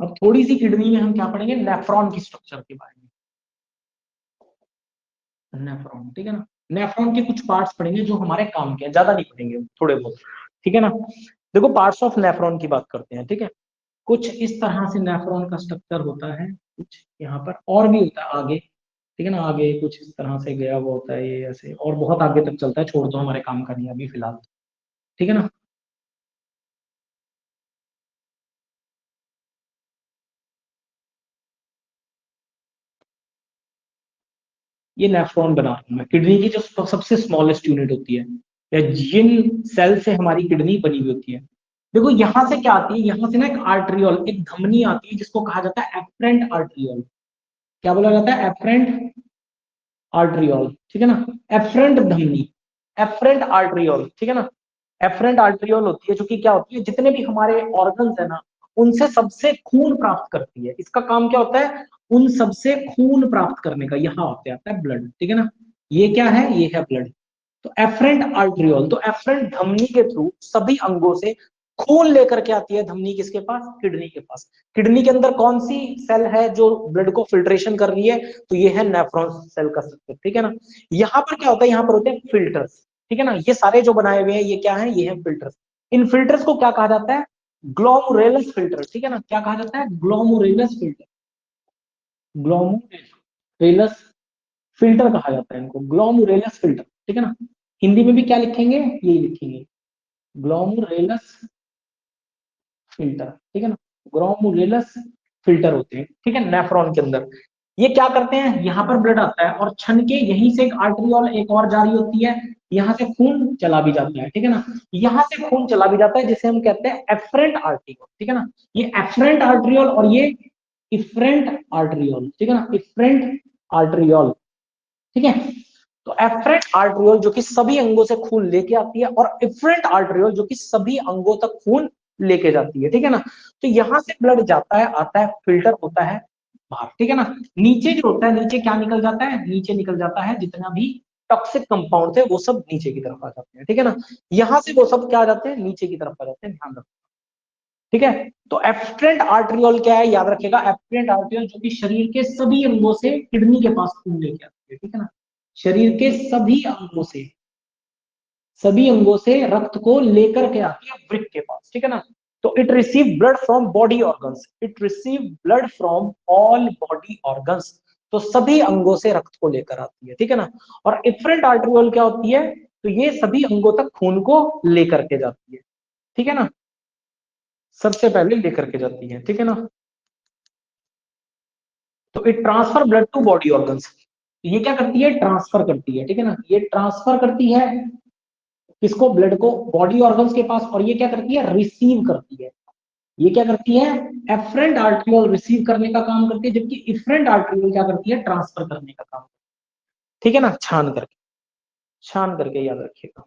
अब थोड़ी सी किडनी में हम क्या पढ़ेंगे, नेफ्रॉन की स्ट्रक्चर के बारे में। नेफ्रॉन, ठीक है ना। नेफ्रॉन के कुछ पार्ट्स पढ़ेंगे जो हमारे काम के हैं, ज्यादा नहीं पढ़ेंगे, थोड़े बहुत, ठीक है ना। देखो पार्ट्स ऑफ नेफ्रॉन की बात करते हैं, ठीक है। कुछ इस तरह से नेफ्रॉन का स्ट्रक्चर होता है, कुछ यहाँ पर और भी होता है आगे, ठीक है ना। आगे कुछ इस तरह से गया हुआ होता है ये ऐसे, और बहुत आगे तक चलता है, छोड़ दो हमारे काम का नहीं अभी फिलहाल, ठीक है ना। ये नेफ्रॉन बना रहा हूं मैं, किडनी की जो सबसे स्मॉलेस्ट यूनिट होती है, या जिन सेल से हमारी किडनी बनी हुई होती है। देखो यहां से क्या आती है, यहाँ से ना एक आर्ट्रियोल, एक धमनी आती है जिसको कहा जाता है एफरेंट आर्ट्रियोल। क्या बोला जाता है, एफरेंट आर्ट्रियोल, ठीक है ना। एफरेंट धमनी, एफरेंट आर्ट्रियोल, ठीक है ना। एफरेंट आर्ट्रियोल होती है जो कि क्या होती है, जितने भी हमारे ऑर्गन्स है ना, उनसे सबसे खून प्राप्त करती है। इसका काम क्या होता है, उन सबसे खून प्राप्त करने का। यहाँ होते आता है ब्लड, ठीक है ना। ये क्या है, ये है ब्लड। तो एफरेंट आर्ट्रियोल, तो एफरेंट धमनी के थ्रू सभी अंगों से खून लेकर के आती है धमनी, किसके पास, किडनी के पास। किडनी के अंदर कौन सी सेल है जो ब्लड को फिल्ट्रेशन कर रही है, तो ये है नेफ्रॉन सेल का स्ट्रक्चर, ठीक है ना। यहाँ पर क्या होता है, यहाँ पर होते हैं फिल्टर्स, ठीक है ना। ये सारे जो बनाए हुए हैं ये क्या है, ये है फिल्टर्स। इन फिल्टर्स को क्या कहा जाता है, ग्लोमुरेलस फिल्टर, ठीक है ना। क्या कहा जाता है, ग्लोमुरेलस फिल्टर, ग्लोमुरेलस फिल्टर कहा जाता है इनको, ग्लोमुरेलस फिल्टर, ठीक है ना। हिंदी में भी क्या लिखेंगे, यही लिखेंगे, ग्लोमुरेलस फिल्टर, ठीक है ना। ग्लोमुरुलस फिल्टर होते हैं, ठीक है, नेफ्रॉन के अंदर। ये क्या करते हैं, यहाँ पर ब्लड आता है और छन के यहीं से एक आर्टरियोल एक और जारी होती है, यहाँ से खून चला भी जाता है, ठीक है ना। यहाँ से खून चला भी जाता है जिसे हम कहते हैं एफरेंट आर्टरियोल, ठीक है ना। ये एफरेंट आर्टरियोल और ये इफरेंट आर्टरियोल, ठीक है ना, इफरेंट आर्टरियोल, ठीक है। तो एफरेंट आर्टरियोल जो कि सभी अंगों से खून लेके आती है, और इफरेंट आर्टरियोल जो कि सभी अंगों तक खून लेके जाती है, ठीक है ना। तो यहां से ब्लड जाता है, आता है, फिल्टर होता है बाहर, ठीक है ना। नीचे जो होता है, नीचे क्या निकल जाता है, नीचे निकल जाता है जितना भी टॉक्सिक कंपाउंड थे वो सब नीचे की तरफ आ जाते हैं, ठीक है ना। यहां से वो सब क्या आ जाते हैं, नीचे की तरफ आ जाते हैं, ध्यान रखो, ठीक है। तो एफरेंट आर्टरियोल क्या है, याद रखेगा, एफरेंट आर्टरियोल जो कि शरीर के सभी अंगों से किडनी के पास खून लेके आती है, ठीक है ना। शरीर के सभी अंगों से रक्त को लेकर के आती है वृक्क के पास, ठीक है ना। तो it receive blood from body organs, it receive blood from all body organs. तो सभी अंगों से रक्त को लेकर आती है, ठीक है ना। और इफरेंट आर्टरियोल क्या होती है, तो ये सभी अंगों तक खून को लेकर के जाती है, ठीक है ना, सबसे पहले लेकर के जाती है, ठीक है ना। तो it transfer blood to body organs, ये क्या करती है, ट्रांसफर करती है, ठीक है ना। ये ट्रांसफर करती है किसको, ब्लड को बॉडी ऑर्गन्स के पास। और ये क्या करती है, रिसीव करती है। ये क्या करती है, एफरेंट आर्टरियोल रिसीव करने का काम करती है, जबकि इफरेंट आर्टरियोल क्या करती है, ट्रांसफर करने का काम, ठीक है ना। छान करके याद रखिएगा,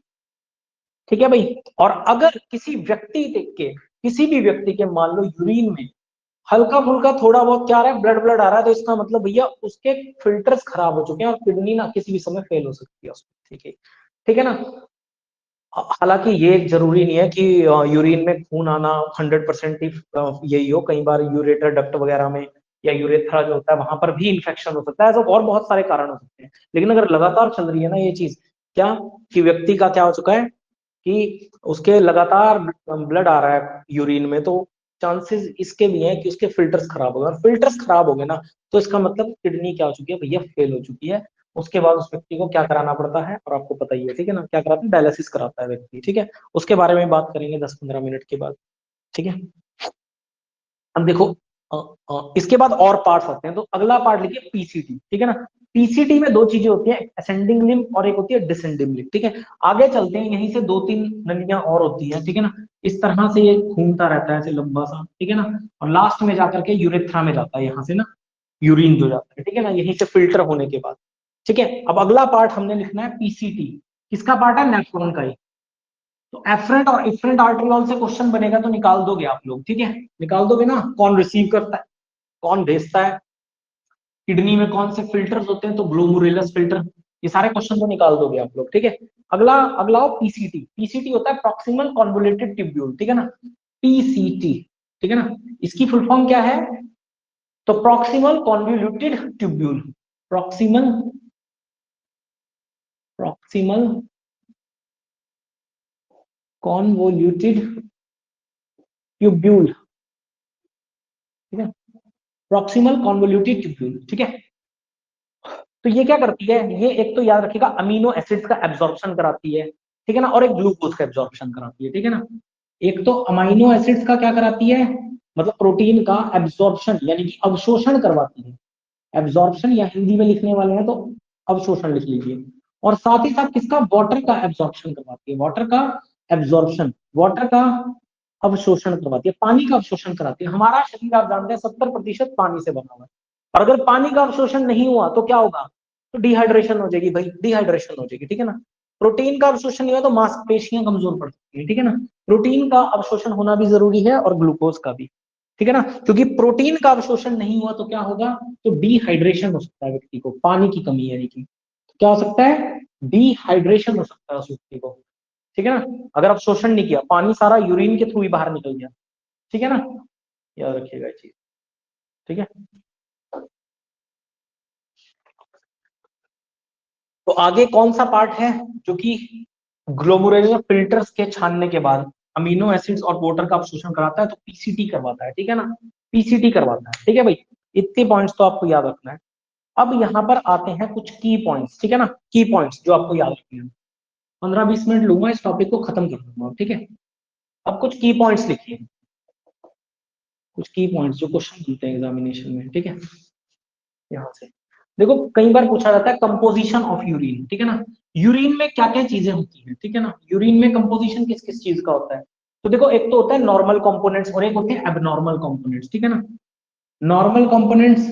ठीक है भाई। और अगर किसी व्यक्ति के, किसी भी व्यक्ति के मान लो यूरिन में हल्का फुल्का थोड़ा बहुत क्या आ रहा है, ब्लड ब्लड आ रहा है, तो इसका मतलब भैया उसके फिल्टर्स खराब हो चुके हैं और किडनी ना किसी भी समय फेल हो सकती है उसको, ठीक है, ठीक है ना। हालांकि ये जरूरी नहीं है कि यूरिन में खून आना 100% ही यही हो, कई बार यूरेटर डक्ट वगैरह में या यूरेथ्रा जो होता है वहां पर भी इन्फेक्शन हो सकता है, ऐसा और बहुत सारे कारण हो सकते हैं। लेकिन अगर लगातार चल रही है ना ये चीज, क्या कि व्यक्ति का क्या हो चुका है कि उसके लगातार ब्लड आ रहा है यूरिन में, तो चांसेस इसके भी हैं कि उसके फिल्टर्स खराब हो गए, और फिल्टर्स खराब हो गए ना, तो इसका मतलब किडनी क्या हो चुकी है भैया, फेल हो चुकी है। उसके बाद उस व्यक्ति को क्या कराना पड़ता है, और आपको पता ही है, ठीक है ना, क्या कराता है, डायलिसिस कराता है व्यक्ति, ठीक है। उसके बारे में बात करेंगे 10-15 मिनट के बाद, ठीक है। अब देखो इसके बाद और पार्ट्स आते हैं, तो अगला पार्ट लिखिए पीसीटी, ठीक है ना। पीसीटी में दो चीजें होती है, असेंडिंग लिम्ब और एक होती है डिसेंडिंग लिम्ब, ठीक है। आगे चलते हैं, यहीं से 2-3 नलियां और होती हैं, ठीक है ना। इस तरह से ये घूमता रहता है ऐसे लंबा सा, ठीक है ना, और लास्ट में जाकर के यूरेथ्रा में जाता है, यहाँ से ना यूरिन जो जाता है, ठीक है ना, यहीं से फिल्टर होने के बाद, ठीक है। अब अगला पार्ट हमने लिखना है पीसीटी, किसका पार्ट है, नेफ्रॉन का ही। तो एफरेंट और इफरेंट आर्टरियोल से क्वेश्चन बनेगा तो निकाल दोगे आप लोग, ठीक है, निकाल दोगे ना। कौन रिसीव करता है, कौन भेजता है, किडनी में कौन से फिल्टर्स होते हैं, तो ग्लोमुरुलस फिल्टर, ये सारे क्वेश्चन तो निकाल दोगे आप लोग, ठीक है। अगला अगला हो पीसीटी, पीसीटी होता है प्रॉक्सिमल कॉन्वोल्यूटेड ट्यूब्यूल, ठीक है ना, पीसीटी, ठीक है ना। इसकी फुल फॉर्म क्या है, तो proximal convoluted tubule, proximal proximal convoluted tubule, ठीक है, प्रॉक्सिमल कॉन्वोल्यूटेड ट्यूब्यूल, ठीक है। तो ये क्या करती है, ये एक तो याद रखिएगा अमीनो एसिड्स का एब्जॉर्प्शन कराती है, ठीक है ना, और एक ग्लूकोज का एब्जॉर्प्शन कराती है, ठीक है ना। एक तो अमीनो एसिड्स का क्या कराती है, मतलब प्रोटीन का एब्जॉर्प्शन यानी कि अवशोषण करवाती है, एब्जॉर्प्शन या हिंदी में लिखने वाले हैं तो अवशोषण लिख लीजिए। और साथ ही साथ किसका, वाटर का एब्जॉर्प्शन करवाती है, वाटर का एब्जॉर्प्शन, वाटर का अवशोषण करवाती है, पानी का अवशोषण कराती है। हमारा शरीर आप जानते हैं 70% पानी से बना हुआ है, और अगर पानी का अवशोषण नहीं हुआ तो क्या होगा, तो डिहाइड्रेशन हो जाएगी भाई, डिहाइड्रेशन हो जाएगी, ठीक है ना। प्रोटीन का अवशोषण नहीं हुआ तो मांसपेशियां कमजोर पड़ सकती है, ठीक है ना। प्रोटीन का अवशोषण होना भी जरूरी है और ग्लूकोज का भी, ठीक है ना, क्योंकि प्रोटीन का अवशोषण नहीं हुआ तो क्या होगा, तो डिहाइड्रेशन हो सकता है व्यक्ति को, पानी की कमी यानी कि क्या हो सकता है, डिहाइड्रेशन हो सकता है उस व्यक्ति को, ठीक है ना। अगर अवशोषण नहीं किया, पानी सारा यूरिन के थ्रू ही बाहर निकल गया, ठीक है ना, याद रखिएगा ये चीज, ठीक है। तो आगे कौन सा पार्ट है जो कि ग्लोमेरुलर फिल्टर्स के छानने के बाद अमीनो एसिड्स और वाटर का अवशोषण कराता है, तो पीसीटी करवाता है, ठीक है ना, पीसीटी करवाता है, ठीक है भाई। इतने पॉइंट्स तो आपको याद रखना है। अब यहाँ पर आते हैं कुछ की पॉइंट्स, ठीक है ना, की पॉइंट्स जो आपको याद रखने हैं। 15-20 मिनट लूंगा, इस टॉपिक को खत्म कर दूंगा, ठीक है। अब कुछ की पॉइंट्स लिखिए, कुछ की पॉइंट्स जो क्वेश्चन बनते हैं एग्जामिनेशन में, ठीक है। यहाँ से देखो, कई बार पूछा जाता है कंपोजिशन ऑफ यूरिन, ठीक है ना, यूरिन में क्या क्या चीजें होती हैं, ठीक है ना, यूरिन में कंपोजिशन किस किस चीज का होता है। तो देखो, एक तो होता है नॉर्मल कंपोनेंट्स और एक होते हैं एबनॉर्मल कंपोनेंट्स, ठीक है ना, नॉर्मल कंपोनेंट्स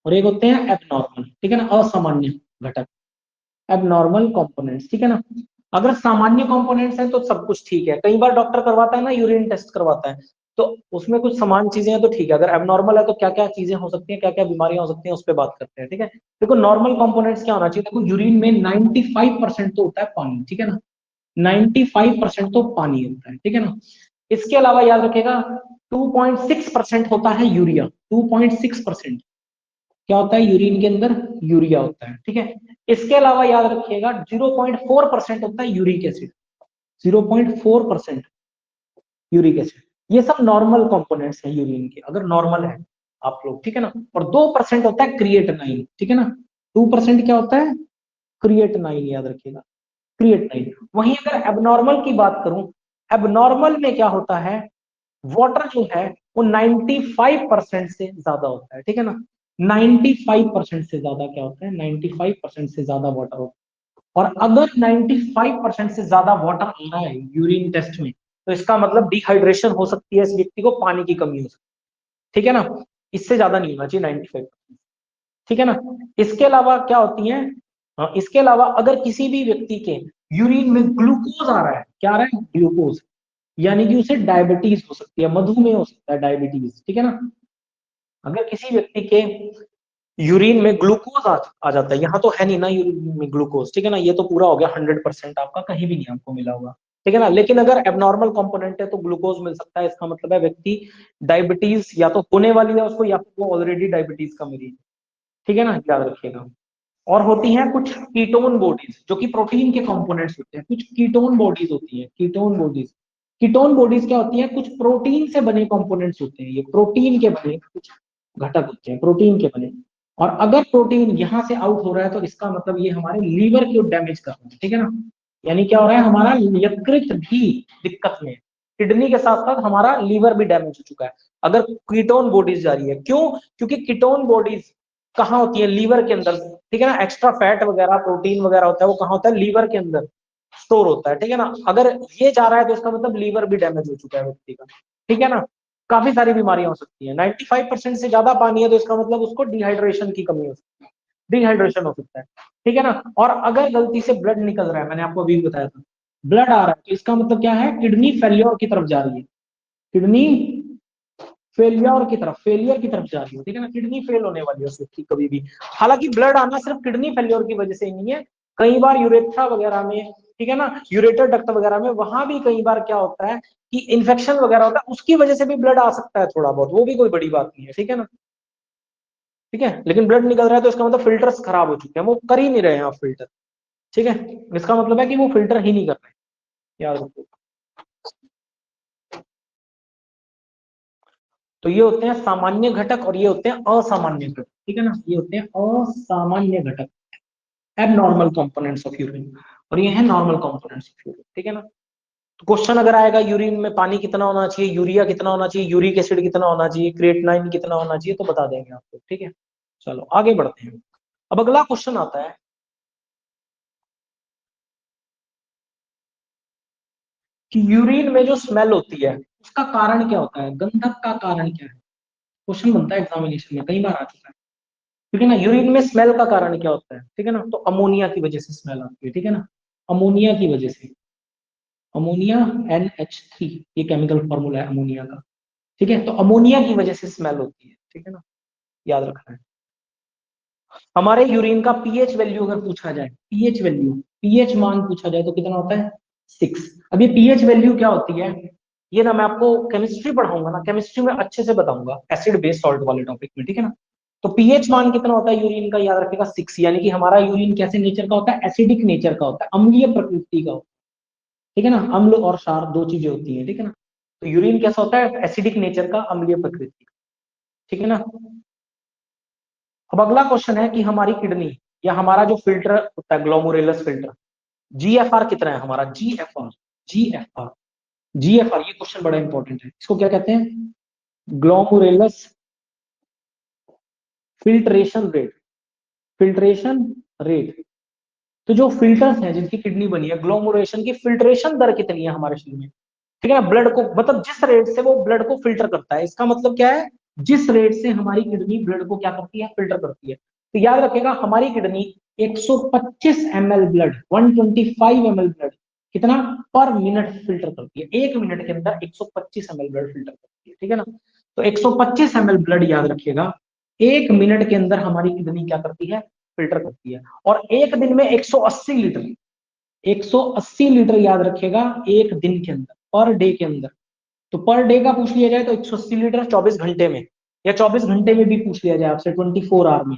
और एक होते हैं एबनॉर्मल, ठीक है ना, असामान्य घटक, एबनॉर्मल कंपोनेंट्स, ठीक है ना। अगर सामान्य कंपोनेंट्स हैं तो सब कुछ ठीक है, कई बार डॉक्टर करवाता है ना यूरिन टेस्ट करवाता है, तो उसमें कुछ समान चीजें हैं तो ठीक है, अगर एबनॉर्मल है तो क्या क्या चीजें हो सकती हैं, क्या क्या बीमारियां हो सकती हैं, उस पर बात करते हैं, ठीक है। देखो नॉर्मल कंपोनेंट्स क्या होना चाहिए, देखो यूरिन में 95% तो होता है पानी, ठीक है ना, 95% तो पानी होता है, ठीक है ना। इसके अलावा याद रखेगा 2.6% होता है यूरिया, 2.6% क्या होता है यूरिन के अंदर, यूरिया होता है, ठीक है। इसके अलावा याद रखिएगा 0.4% होता है यूरिक एसिड, 0.4% यूरिक एसिड। ये सब नॉर्मल कंपोनेंट्स हैं यूरिन के, अगर नॉर्मल है आप लोग, ठीक है ना। और 2% होता है क्रिएटिनाइन, ठीक है ना, 2% क्या होता है, क्रिएटिनाइन, याद रखिएगा, क्रिएटिनाइन। वहीं अगर एबनॉर्मल की बात करूं, एबनॉर्मल में क्या होता है, वाटर जो है वो 95% से ज्यादा होता है, ठीक है ना, 95% से ज्यादा क्या होता है, 95% से ज्यादा वाटर होता है। और अगर 95% से ज्यादा वाटर आ रहा है यूरिन टेस्ट में, तो इसका मतलब डिहाइड्रेशन हो सकती है, इस व्यक्ति को पानी की कमी हो सकती है, ठीक है ना, इससे ज्यादा नहीं होना चाहिए 95%, ठीक है ना। इसके अलावा क्या होती है, इसके अलावा अगर किसी भी व्यक्ति के यूरिन में ग्लूकोज आ रहा है, क्या आ रहा है, ग्लूकोज, यानी कि उसे डायबिटीज हो सकती है, मधुमेह हो सकता है, डायबिटीज, ठीक है ना। अगर किसी व्यक्ति के यूरिन में ग्लूकोज आ जाता है, यहाँ तो है नहीं ना यूरिन में ग्लूकोज, ठीक है ना, ये तो पूरा हो गया 100%, आपका कहीं भी नहीं आपको मिला होगा, ठीक है ना। लेकिन अगर एबनॉर्मल कंपोनेंट है तो ग्लूकोज मिल सकता है, इसका मतलब है व्यक्ति डायबिटीज या तो होने वाली है उसको, या फिर वो ऑलरेडी डायबिटीज का मरीज, ठीक है ना, याद रखिएगा। और होती हैं कुछ कीटोन बॉडीज जो कि प्रोटीन के कंपोनेंट्स होते हैं, कुछ कीटोन बॉडीज होती हैं, कीटोन बॉडीज, कीटोन बॉडीज क्या होती है, कुछ प्रोटीन से बने कंपोनेंट्स होते हैं, ये प्रोटीन के बने कुछ घटक होते हैं, प्रोटीन के बने, और अगर प्रोटीन यहां से आउट हो रहा है तो इसका मतलब ये हमारे लीवर को डैमेज कर रहा है, ठीक है ना। यानी क्या हो रहा है, हमारा यकृत भी दिक्कत में है, किडनी के साथ साथ हमारा लीवर भी डैमेज हो चुका है अगर कीटोन बॉडीज जा रही है। क्यों? क्योंकि कीटोन बॉडीज कहाँ होती है, लीवर के अंदर, ठीक है ना। एक्स्ट्रा फैट वगैरह प्रोटीन वगैरह होता है वो कहाँ होता है, लीवर के अंदर स्टोर होता है, ठीक है ना। अगर ये जा रहा है तो इसका मतलब लीवर भी डैमेज हो चुका है व्यक्ति का, ठीक है ना। काफी सारी बीमारियां हो सकती है। 95% से ज्यादा पानी है तो इसका मतलब उसको डिहाइड्रेशन की कमी हो सकती है, डिहाइड्रेशन हो सकता है, ठीक है ना। और अगर गलती से ब्लड निकल रहा है, मैंने आपको अभी बताया था, ब्लड आ रहा है तो इसका मतलब क्या है, किडनी फेल्योर की तरफ जा रही है, किडनी फेलियर की तरफ जा रही है, ठीक है ना। किडनी फेल होने वाली है उस व्यक्ति कभी भी। हालांकि ब्लड आना सिर्फ किडनी फेलियर की वजह से ही नहीं है, कई बार यूरेथ्रा वगैरह में, ठीक है ना, यूरेटर डक्ट वगैरह में, वहां भी कई बार क्या होता है कि इन्फेक्शन वगैरह होता है, उसकी वजह से भी ब्लड आ सकता है थोड़ा बहुत, वो भी कोई बड़ी बात नहीं है, ठीक है ना। ठीक है, लेकिन ब्लड निकल रहा है तो इसका मतलब फिल्टर्स खराब हो चुके हैं, वो कर ही नहीं रहे हैं आप फिल्टर, ठीक है। इसका मतलब है कि वो फिल्टर ही नहीं कर रहे, याद रखो। तो ये होते हैं सामान्य घटक और ये होते हैं असामान्य घटक, ठीक है ना। ये होते हैं असामान्य घटक, एबनॉर्मल कंपोनेंट्स ऑफ यूरिन, और ये है नॉर्मल कंपोनेंट्स ऑफ यूरिन, ठीक है ना। तो क्वेश्चन अगर आएगा यूरिन में पानी कितना होना चाहिए, यूरिया कितना होना चाहिए, यूरिक एसिड कितना होना चाहिए, क्रिएटिनाइन कितना होना चाहिए, तो बता देंगे आपको, ठीक है। चलो आगे बढ़ते हैं। अब अगला क्वेश्चन आता है कि यूरिन में जो स्मेल होती है उसका कारण क्या होता है, गंधक का कारण क्या है। क्वेश्चन बनता है एग्जामिनेशन में, कई बार आ चुका है, ठीक है ना। यूरिन में स्मेल का कारण क्या होता है, ठीक है ना। तो अमोनिया की वजह से स्मेल आती है, ठीक है ना, अमोनिया की वजह से। अमोनिया NH3, ये केमिकल फॉर्मूला है अमोनिया का, ठीक है। तो अमोनिया की वजह से स्मेल होती है, ठीक है ना, याद रखना है। हमारे यूरिन का पीएच वैल्यू अगर पूछा जाए, पीएच वैल्यू, पीएच मान पूछा जाए तो कितना होता है, 6। अब ये पीएच वैल्यू क्या होती है, ये ना मैं आपको केमिस्ट्री पढ़ाऊंगा ना, केमिस्ट्री में अच्छे से बताऊंगा एसिड बेस सॉल्ट वाले टॉपिक में, ठीक है ना। तो पीएच मान कितना होता है यूरिन का, याद रखेगा 6, यानी कि हमारा यूरिन कैसे नेचर का होता है, एसिडिक नेचर का होता है, अम्लीय प्रकृति का होता है, ठीक है ना। अम्ल और क्षार दो चीजें होती है, ठीक है ना। तो यूरिन कैसा होता है, एसिडिक नेचर का, अम्लीय प्रकृति, ठीक है ना। अब अगला क्वेश्चन है कि हमारी किडनी या हमारा जो फिल्टर होता है, ग्लोमुरुलस फिल्टर, जीएफआर कितना है हमारा, जीएफआर, जीएफआर, जीएफआर, ये क्वेश्चन बड़ा इंपॉर्टेंट है। इसको क्या कहते हैं, ग्लोमुरुलस फिल्ट्रेशन रेट, फिल्ट्रेशन रेट। तो जो फिल्टर्स हैं जिनकी किडनी बनी है, ग्लोमुलेशन की फिल्ट्रेशन दर कितनी है हमारे शरीर में, ठीक है ना। ब्लड को मतलब जिस रेट से वो ब्लड को फिल्टर करता है, इसका मतलब क्या है, जिस रेट से हमारी किडनी ब्लड को क्या करती है, फिल्टर करती है। तो याद रखेगा हमारी kidney 125 ml blood, 125 ml blood कितना पर मिनट फिल्टर करती है, एक मिनट के अंदर 125 ml ब्लड फिल्टर करती है, ठीक है ना। तो 125 ml ब्लड याद रखिएगा, एक मिनट के अंदर हमारी किडनी क्या करती है, फिल्टर करती है। और एक दिन में 180 लीटर, 180 लीटर याद रखिएगा एक दिन के अंदर, पर डे के अंदर। तो पर डे का पूछ लिया जाए तो 180 लीटर 24 घंटे में, या 24 घंटे में भी पूछ लिया जाए आपसे 24 आवर में,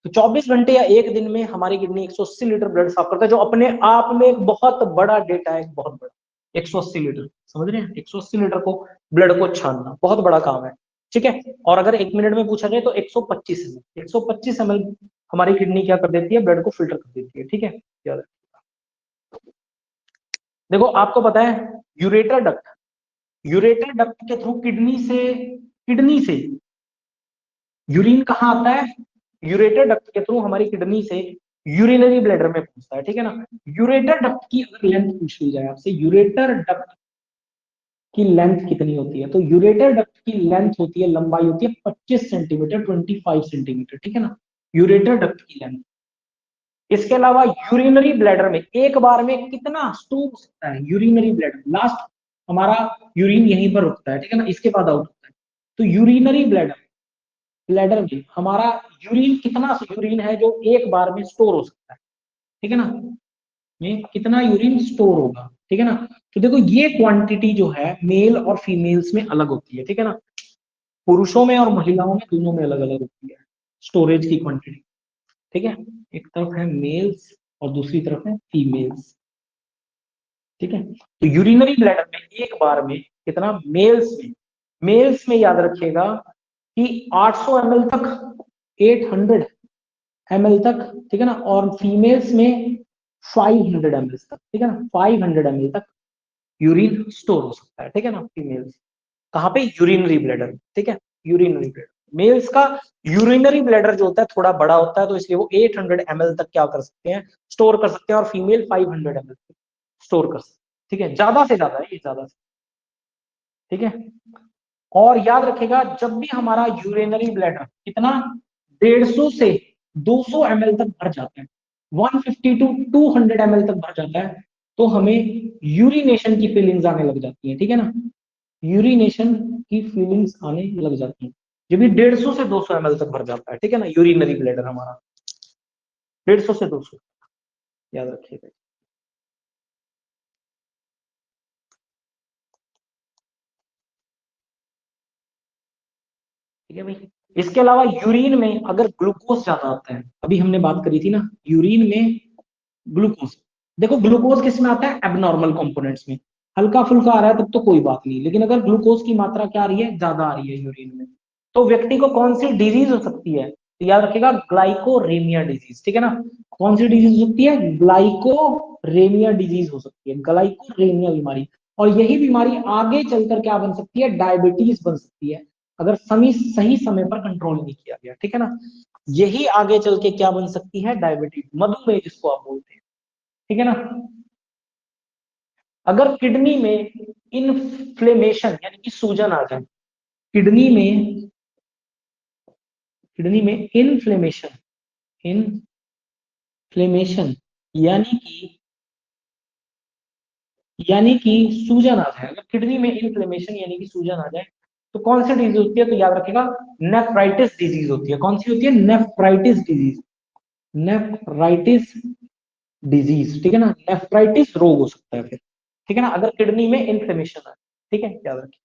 तो 24 घंटे या एक दिन में हमारी किडनी 180 लीटर ब्लड साफ करता है, जो अपने आप में एक बहुत बड़ा डेटा है, बहुत बड़ा। 180 लीटर, समझ रहे हैं, 180 लीटर को ब्लड को छानना बहुत बड़ा काम है, ठीक है। और अगर एक मिनट में पूछा जाए तो 125 ml, 125 ml हमारी किडनी क्या कर देती है, ब्लड को फिल्टर कर देती है, ठीक है। याद रखिए। देखो आपको पता है यूरेटर डक्ट, यूरेटर डक्ट के थ्रू किडनी से यूरिन कहाँ आता है, यूरेटर डक्ट के थ्रू हमारी किडनी से यूरिनरी ब्लैडर में पहुंचता है, ठीक है ना। यूरेटर डक्ट की अगर लेंथ पूछ ली जाए आपसे, यूरेटर डक्ट की लेंथ कितनी होती है, तो यूरेटर डक्ट की लेंथ होती है, लंबाई होती है 25 सेंटीमीटर, 25 सेंटीमीटर, ठीक है ना, यूरेटर डक्ट की लेंथ। इसके अलावा यूरिनरी ब्लैडर में एक बार में कितना स्टोर हो सकता है, यूरिनरी ब्लैडर लास्ट हमारा यूरिन यहीं पर रुकता है, ठीक है ना, इसके बाद आउट होता है। तो यूरिनरी ब्लैडर, ब्लैडर में हमारा यूरिन कितना यूरिन है जो एक बार में स्टोर हो सकता है, ठीक है ना, में कितना यूरिन स्टोर होगा, ठीक है ना। तो देखो ये क्वांटिटी जो है मेल और फीमेल्स में अलग होती है, ठीक है ना, पुरुषों में और महिलाओं में दोनों में अलग अलग होती है स्टोरेज की क्वांटिटी, ठीक है। एक तरफ है मेल्स और दूसरी तरफ है फीमेल्स, ठीक है। तो यूरिनरी ब्लैडर में एक बार में कितना, मेल्स में याद रखिएगा कि 800 ml तक, 800 ml तक, ठीक है ना, और फीमेल्स में 500 ml तक, ठीक है ना, 500 ml तक यूरिन स्टोर हो सकता है, ठीक है ना, फीमेल्स। कहाँ पे? यूरिनरी ब्लैडर, ठीक है, यूरिनरी ब्लैडर। मेल्स का यूरिनरी ब्लैडर जो होता है थोड़ा बड़ा होता है, तो इसलिए वो 800 ml तक क्या कर सकते हैं, स्टोर कर सकते हैं, और फीमेल 500 ml तक स्टोर कर सकते हैं, ठीक है, ज्यादा से ज्यादा है ये, ज्यादा से, ठीक है। और याद रखेगा, जब भी हमारा यूरिनरी ब्लैडर कितना 150 से 200 ml तक भर जाता है, 150 टू 200 ml तक भर जाता है, तो हमें यूरिनेशन की फीलिंग्स आने लग जाती है, ठीक है ना, यूरिनेशन की फीलिंग्स आने लग जाती है जब भी 150 से 200 ml तक भर जाता है, ठीक है ना, यूरिनरी ब्लैडर हमारा 150 से 200, याद रखिएगा। ठीक है भाई। इसके अलावा यूरिन में अगर ग्लूकोज ज्यादा आता है, अभी हमने बात करी थी ना यूरिन में ग्लूकोज, देखो ग्लूकोज किस में आता है? एबनॉर्मल कंपोनेंट्स में। हल्का फुल्का आ रहा है तब तो कोई बात नहीं, लेकिन अगर ग्लूकोज की मात्रा क्या आ रही है? ज्यादा आ रही है यूरिन में, तो व्यक्ति को कौन सी डिजीज हो सकती है? तो याद रखिएगा, ग्लाइकोरेमिया डिजीज, ठीक है ना। कौन सी डिजीज हो सकती है? ग्लाइकोरेमिया डिजीज हो सकती है, ग्लाइकोरेमिया बीमारी। और यही बीमारी आगे चलकर क्या बन सकती है? डायबिटीज बन सकती है, अगर सही समय पर कंट्रोल नहीं किया गया, ठीक है ना। यही आगे चल के क्या बन सकती है? डायबिटीज, मधुमेह जिसको आप बोलते हैं, ठीक है ना। अगर किडनी में इन्फ्लेमेशन यानी कि सूजन आ जाए, किडनी में किडनी में इन्फ्लेमेशन यानी कि सूजन आ जाए, अगर किडनी में इन्फ्लेमेशन यानी कि सूजन आ जाए, तो कौन सी डिजीज होती है? तो याद रखेगा, नेफ्राइटिस डिजीज होती है। कौन सी होती है? नेफ्राइटिस डिजीज, नेफ्राइटिस डिजीज, ठीक है ना, नेफ्राइटिस रोग हो सकता है फिर, ठीक है ना, अगर किडनी में इन्फ्लेमेशन है, ठीक है, याद रखिए।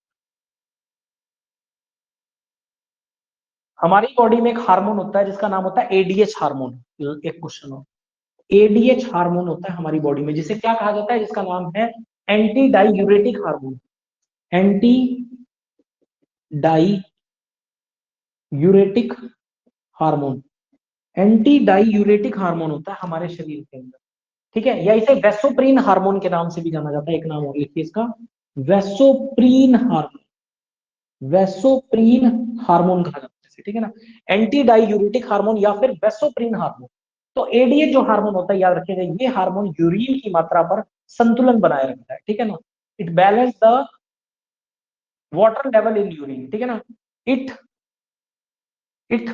हमारी बॉडी में एक हार्मोन होता है जिसका नाम होता है एडीएच हार्मोन। एक क्वेश्चन हो, एडीएच हार्मोन होता है हमारी बॉडी में, जिसे क्या कहा जाता है? जिसका नाम है anti diuretic hormone, anti diuretic hormone, anti diuretic hormone होता है हमारे शरीर के अंदर, ठीक है, या इसे वेसोप्रीन हार्मोन के नाम से भी जाना जाता है। एक नाम और लिखिए इसका, वेसोप्रीन हार्मोन, वेसोप्रीन हार्मोन कहा जाता है इसे, ठीक है ना, एंटी डायूरेटिक हार्मोन या फिर वेसोप्रीन हार्मोन। तो एडीएच जो हार्मोन होता है, याद रखिएगा, ये हार्मोन यूरिन की मात्रा पर संतुलन बनाए रखता है, ठीक है ना, it balance the water level in urine, ठीक है ना, it it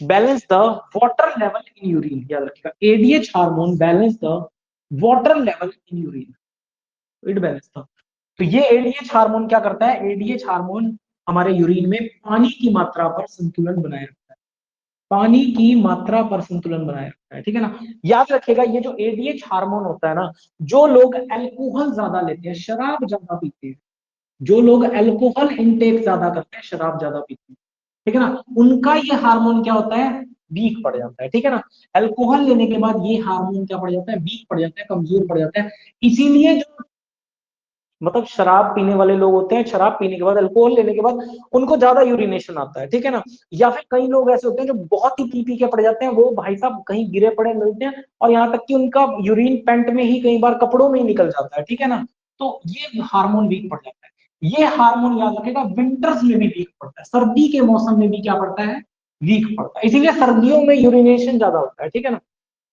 balance the water level in urine, याद रखिएगा, ADH hormone balance the water level in urine, it balance the. तो ये एडीएच हार्मोन क्या करता है? एडीएच हार्मोन हमारे यूरिन में पानी की मात्रा पर संतुलन बनाए रखता है, पानी की मात्रा पर संतुलन बनाए रखता है, ठीक है ना। याद रखिएगा, ये जो एडीएच हार्मोन होता है ना, जो लोग अल्कोहल ज्यादा लेते हैं, शराब ज्यादा पीते हैं, जो लोग अल्कोहल इनटेक ज्यादा करते हैं, शराब ज्यादा पीते हैं, ठीक है ना, उनका ये हार्मोन क्या होता है? वीक पड़ जाता है, ठीक है ना। अल्कोहल लेने के बाद ये हार्मोन क्या पड़ जाता है? वीक पड़ जाता है, कमजोर पड़ जाता है। इसीलिए जो मतलब शराब पीने वाले लोग होते हैं, शराब पीने के बाद, अल्कोहल लेने के बाद उनको ज्यादा यूरिनेशन आता है, ठीक है ना। या फिर कई लोग ऐसे होते हैं जो बहुत ही पी पी के पड़ जाते हैं, वो भाई साहब कहीं गिरे पड़े मिलते हैं, और यहाँ तक कि उनका यूरिन पैंट में ही कई बार कपड़ों में ही निकल जाता है, ठीक है ना। तो ये हार्मोन वीक पड़ जाता है। ये हार्मोन याद रखेगा, विंटर्स में भी वीक पड़ता है, सर्दी के मौसम में भी क्या पड़ता है? वीक पड़ता है, इसीलिए सर्दियों में यूरिनेशन ज्यादा होता है, ठीक है ना।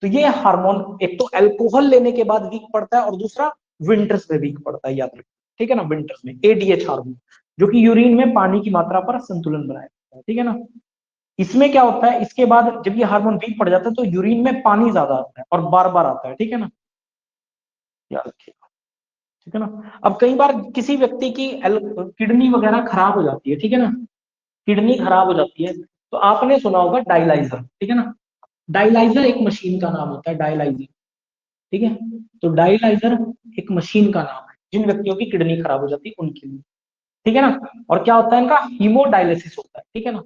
तो ये हार्मोन एक तो अल्कोहल लेने के बाद वीक पड़ता है, और दूसरा विंटर्स में वीक पड़ता है, याद रखिए, ठीक है ना, विंटर्स में एडीएच हार्मोन, जो कि यूरिन में पानी की मात्रा पर संतुलन बनाए रखता है, ठीक है ना। इसमें क्या होता है, इसके बाद जब ये हार्मोन वीक पड़ जाता है, तो यूरिन में पानी ज्यादा आता है और बार बार आता है, ठीक है ना, याद रखिए, ठीक है ना। अब कई बार किसी व्यक्ति की किडनी वगैरह खराब हो जाती है, ठीक है ना, किडनी खराब हो जाती है, तो आपने सुना होगा डायलाइजर, ठीक है ना। डायलाइजर एक मशीन का नाम होता है, डायलाइजर, ठीक है। तो डायलाइजर एक मशीन का नाम है जिन व्यक्तियों की किडनी खराब हो जाती है उनके लिए, ठीक है ना। और क्या होता है इनका? हीमोडायलिसिस होता है, ठीक है ना।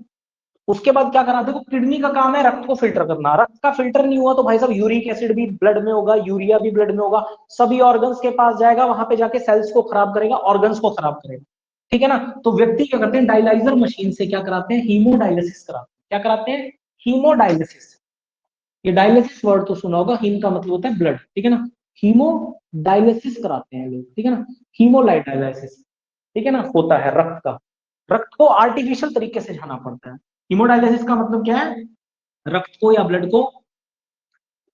उसके बाद क्या कराते हैं? किडनी का काम है रक्त को फिल्टर करना, रक्त का फिल्टर नहीं हुआ तो भाई साहब यूरिक एसिड भी ब्लड में होगा, यूरिया भी ब्लड में होगा, सभी ऑर्गन्स के पास जाएगा, वहां पे जाके सेल्स को खराब करेगा, ऑर्गन्स को खराब करेगा, ठीक है ना। तो व्यक्ति क्या करते हैं? डायलाइजर मशीन से क्या कराते हैं? हीमोडायलिसिस कराते हैं। क्या कराते हैं? हीमोडायलिसिस, ये डायलिसिस वर्ड तो सुना होगा, हीम का मतलब होता है ब्लड, ठीक है ना, हीमो डायलिसिस कराते हैं लोग, ठीक है ना, हीमोलाइट डायलिसिस, ठीक है ना, होता है रक्त का, रक्त को आर्टिफिशियल तरीके से छाना पड़ता है। हीमोडायलिसिस का मतलब क्या है, रक्त को या ब्लड को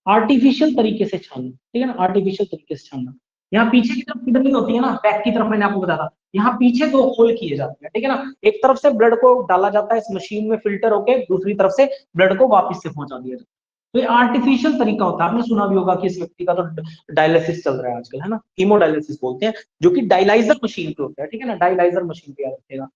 आर्टिफिशियल तरीके से छानना, ठीक है ना, आर्टिफिशियल तरीके से छानना। यहाँ पीछे की तरफ किडनी होती है ना, बैक की तरफ मैंने आपको बताया था, यहाँ पीछे दो होल किए जाते हैं, ठीक है ना, एक तरफ से ब्लड को डाला जाता है इस मशीन में फिल्टर होके, दूसरी तरफ से ब्लड को वापस से पहुंचा दिया जाता है। तो ये आर्टिफिशियल तरीका होता है, आपने सुना भी होगा कि इस व्यक्ति का तो डायलिसिस चल रहा है आजकल, है ना, हीमोडायलिसिस बोलते हैं, जो कि डायलाइजर मशीन पे होता है, ठीक है ना, डायलाइजर मशीन पे याद रखेगा।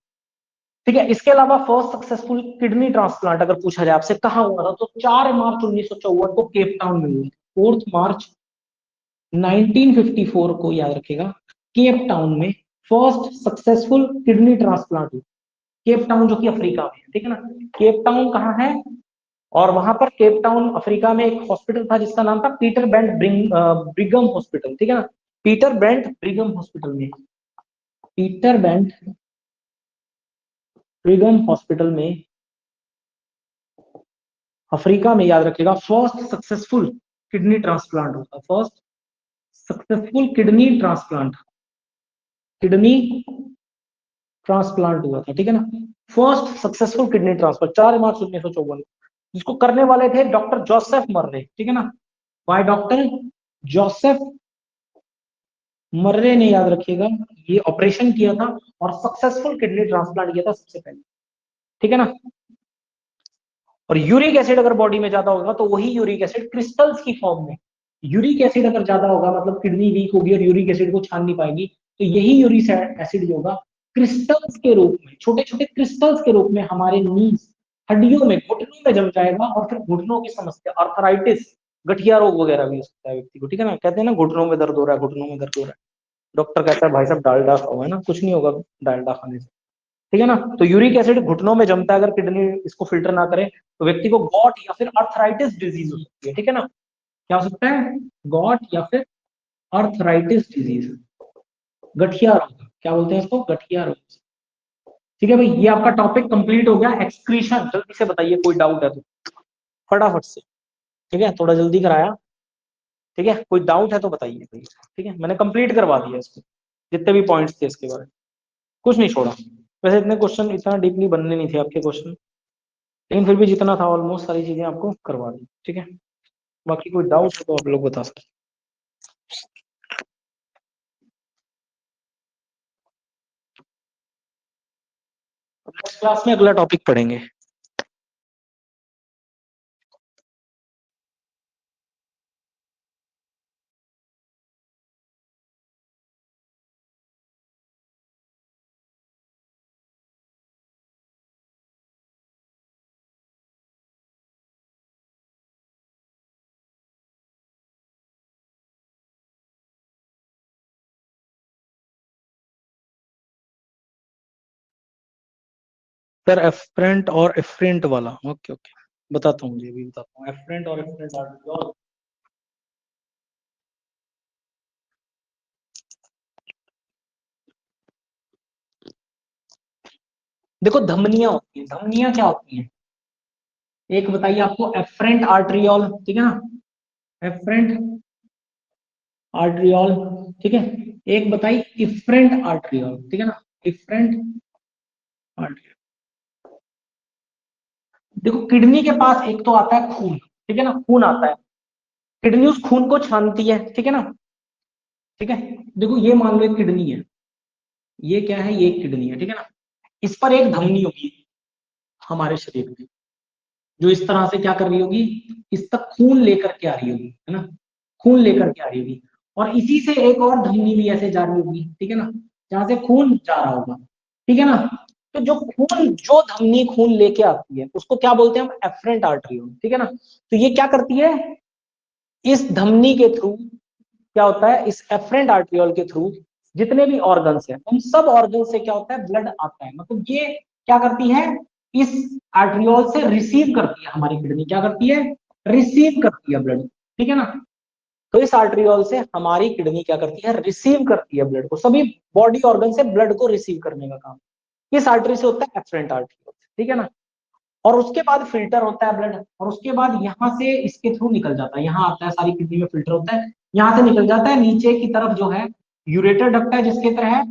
ठीक है, इसके अलावा फर्स्ट सक्सेसफुल किडनी ट्रांसप्लांट अगर पूछा जाए आपसे कहाँ हुआ था, तो 4 मार्च 1954 को केप टाउन में हुआ। 4 मार्च 1954 को याद रखेगा, केप टाउन में फर्स्ट सक्सेसफुल किडनी ट्रांसप्लांट हुआ। केप टाउन जो कि अफ्रीका में है, ठीक है ना, केप टाउन कहाँ है, और वहां पर केप टाउन अफ्रीका में एक हॉस्पिटल था जिसका नाम था पीटर बेंट ब्रिगम हॉस्पिटल, ठीक है ना, पीटर बेंट ब्रिगम हॉस्पिटल में, पीटर बेंट ब्रिगम हॉस्पिटल में अफ्रीका में याद रखिएगा फर्स्ट सक्सेसफुल किडनी ट्रांसप्लांट होता, first successful kidney transplant, kidney transplant हुआ था, ठीक है ना, फर्स्ट सक्सेसफुल किडनी ट्रांसप्लांट 4 मार्च 1954, जिसको करने वाले थे डॉक्टर जोसेफ मर्रे, ठीक है ना, बाय डॉक्टर जोसेफ मर्रे ने याद रखिएगा ये ऑपरेशन किया था और सक्सेसफुल किडनी ट्रांसप्लांट किया था सबसे पहले, ठीक है ना। और यूरिक एसिड अगर बॉडी में ज्यादा होगा तो वही यूरिक एसिड क्रिस्टल्स की फॉर्म में, यूरिक एसिड अगर ज्यादा होगा मतलब किडनी वीक होगी और यूरिक एसिड को छान नहीं पाएगी, तो यही यूरिक एसिड जो होगा क्रिस्टल्स के रूप में, छोटे छोटे क्रिस्टल्स के रूप में हमारे नीज हड्डियों में घुटनों में जम जाएगा, और फिर घुटनों की समस्या अर्थराइटिस गठिया रोग वगैरह भी हो सकता है व्यक्ति को, ठीक है ना, कहते हैं ना घुटनों में दर्द हो रहा है, घुटनों में दर्द हो रहा है, डॉक्टर कहता है भाई साहब डालडा खाओ, है ना, कुछ नहीं होगा डालडा खाने से, ठीक है ना। तो यूरिक एसिड घुटनों में जमता है, अगर किडनी इसको फिल्टर ना करे तो व्यक्ति को गॉट या फिर अर्थराइटिस डिजीज हो सकती है, ठीक है ना, क्या हो सकता है, गॉट या फिर अर्थराइटिस डिजीज, गठिया रोग, क्या बोलते हैं इसको, गठिया रोग, ठीक है भाई। ये आपका टॉपिक कंप्लीट हो गया, एक्सक्रीशन, जल्दी से बताइए कोई डाउट है तो फटाफट से, ठीक है, थोड़ा जल्दी कराया, ठीक है, कोई डाउट है तो बताइए भाई, ठीक है, मैंने कंप्लीट करवा दिया इसको, जितने भी पॉइंट्स थे इसके बारे में कुछ नहीं छोड़ा। वैसे इतने क्वेश्चन इतना डीपली बनने नहीं थे आपके क्वेश्चन, लेकिन फिर भी जितना था ऑलमोस्ट सारी चीजें आपको करवा दी, ठीक है। बाकी कोई डाउट है तो आप लोग बता सकते। नेक्स्ट क्लास में अगला टॉपिक पढ़ेंगे। सर एफरेंट और एफरेंट वाला, ओके ओके, बताता हूँ, मुझे भी बताता हूँ, एफरेंट और एफरेंट आर्टिकल। देखो धमनियां होती हैं, धमनियां क्या होती हैं, एक बताइए आपको, एफरेंट आर्ट्रियोल, ठीक है ना, एफरेंट आर्ट्रियोल, ठीक है, एक बताइए इफरेंट आर्ट्रियोल, ठीक है ना, इफरेंट आर्ट्रियोल। देखो किडनी के पास एक तो आता है खून, ठीक है ना, खून आता है, किडनी उस खून को छानती है, ठीक है ना, ठीक है। देखो ये मान लो एक किडनी है, ये क्या है, ये एक किडनी है, ठीक है ना, इस पर एक धमनी होगी हमारे शरीर में, जो इस तरह से क्या कर रही होगी, इस तक खून लेकर के आ रही होगी, है ना, खून लेकर के आ रही होगी, और इसी से एक और धमनी भी ऐसे जा रही होगी, ठीक है ना, जहां से खून जा रहा होगा, ठीक है ना। तो जो खून, जो धमनी खून लेके आती है उसको क्या बोलते हैं हम, एफरेंट आर्टरी, ठीक है ना। तो ये क्या करती है, इस धमनी के थ्रू क्या होता है, इस एफरेंट आर्ट्रियोल के थ्रू जितने भी ऑर्गन्स हैं उन सब ऑर्गन से क्या होता है, ब्लड आता है, मतलब ये क्या करती है, इस आर्ट्रियोल से रिसीव करती है, हमारी किडनी क्या करती है, रिसीव करती है ब्लड, ठीक है ना। तो इस आर्ट्रियोल से हमारी किडनी क्या करती है, रिसीव करती है ब्लड को, सभी बॉडी ऑर्गन से ब्लड को रिसीव करने का काम किस आर्टरी से होता है, एफरेंट आर्ट्रियोल, ठीक है ना। और उसके बाद फिल्टर होता है ब्लड, और उसके बाद यहाँ से इसके थ्रू निकल जाता है, यहाँ आता है, सारी किडनी में फिल्टर होता है, यहाँ से निकल जाता है नीचे की तरफ जो है यूरेटर डक्ट है जिसके तरह है,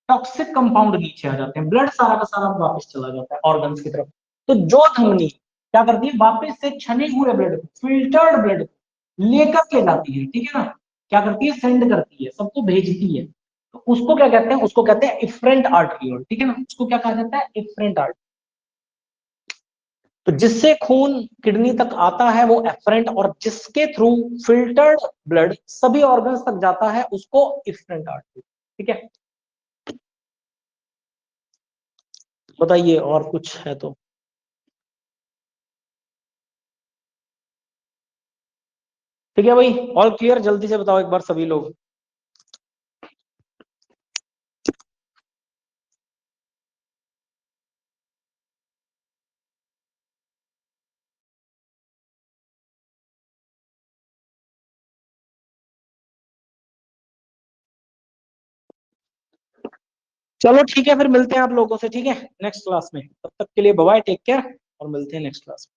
टॉक्सिक कंपाउंड नीचे आ जाते हैं, ब्लड सारा का सारा वापस चला जाता है ऑर्गन्स की तरफ। तो जो धमनी क्या करती है, वापस से छने हुए ब्लड को, फिल्टर्ड ब्लड को लेकर के जाती है, ठीक है ना, क्या करती है, सेंड करती है, सबको भेजती है। तो उसको क्या कहते हैं, उसको कहते हैं इफरेंट आर्टरियोल, ठीक है ना, उसको क्या कहा जाता है, इफरेंट आर्टरी। तो जिससे खून किडनी तक आता है वो एफरेंट, और जिसके थ्रू फिल्टर्ड ब्लड सभी ऑर्गन्स तक जाता है उसको इफरेंट आर्टरी, ठीक है। बताइए और कुछ है तो। ठीक है भाई, ऑल क्लियर, जल्दी से बताओ एक बार सभी लोग। चलो ठीक है, फिर मिलते हैं आप लोगों से, ठीक है, नेक्स्ट क्लास में। तब तक के लिए बाय, टेक केयर, और मिलते हैं नेक्स्ट क्लास में।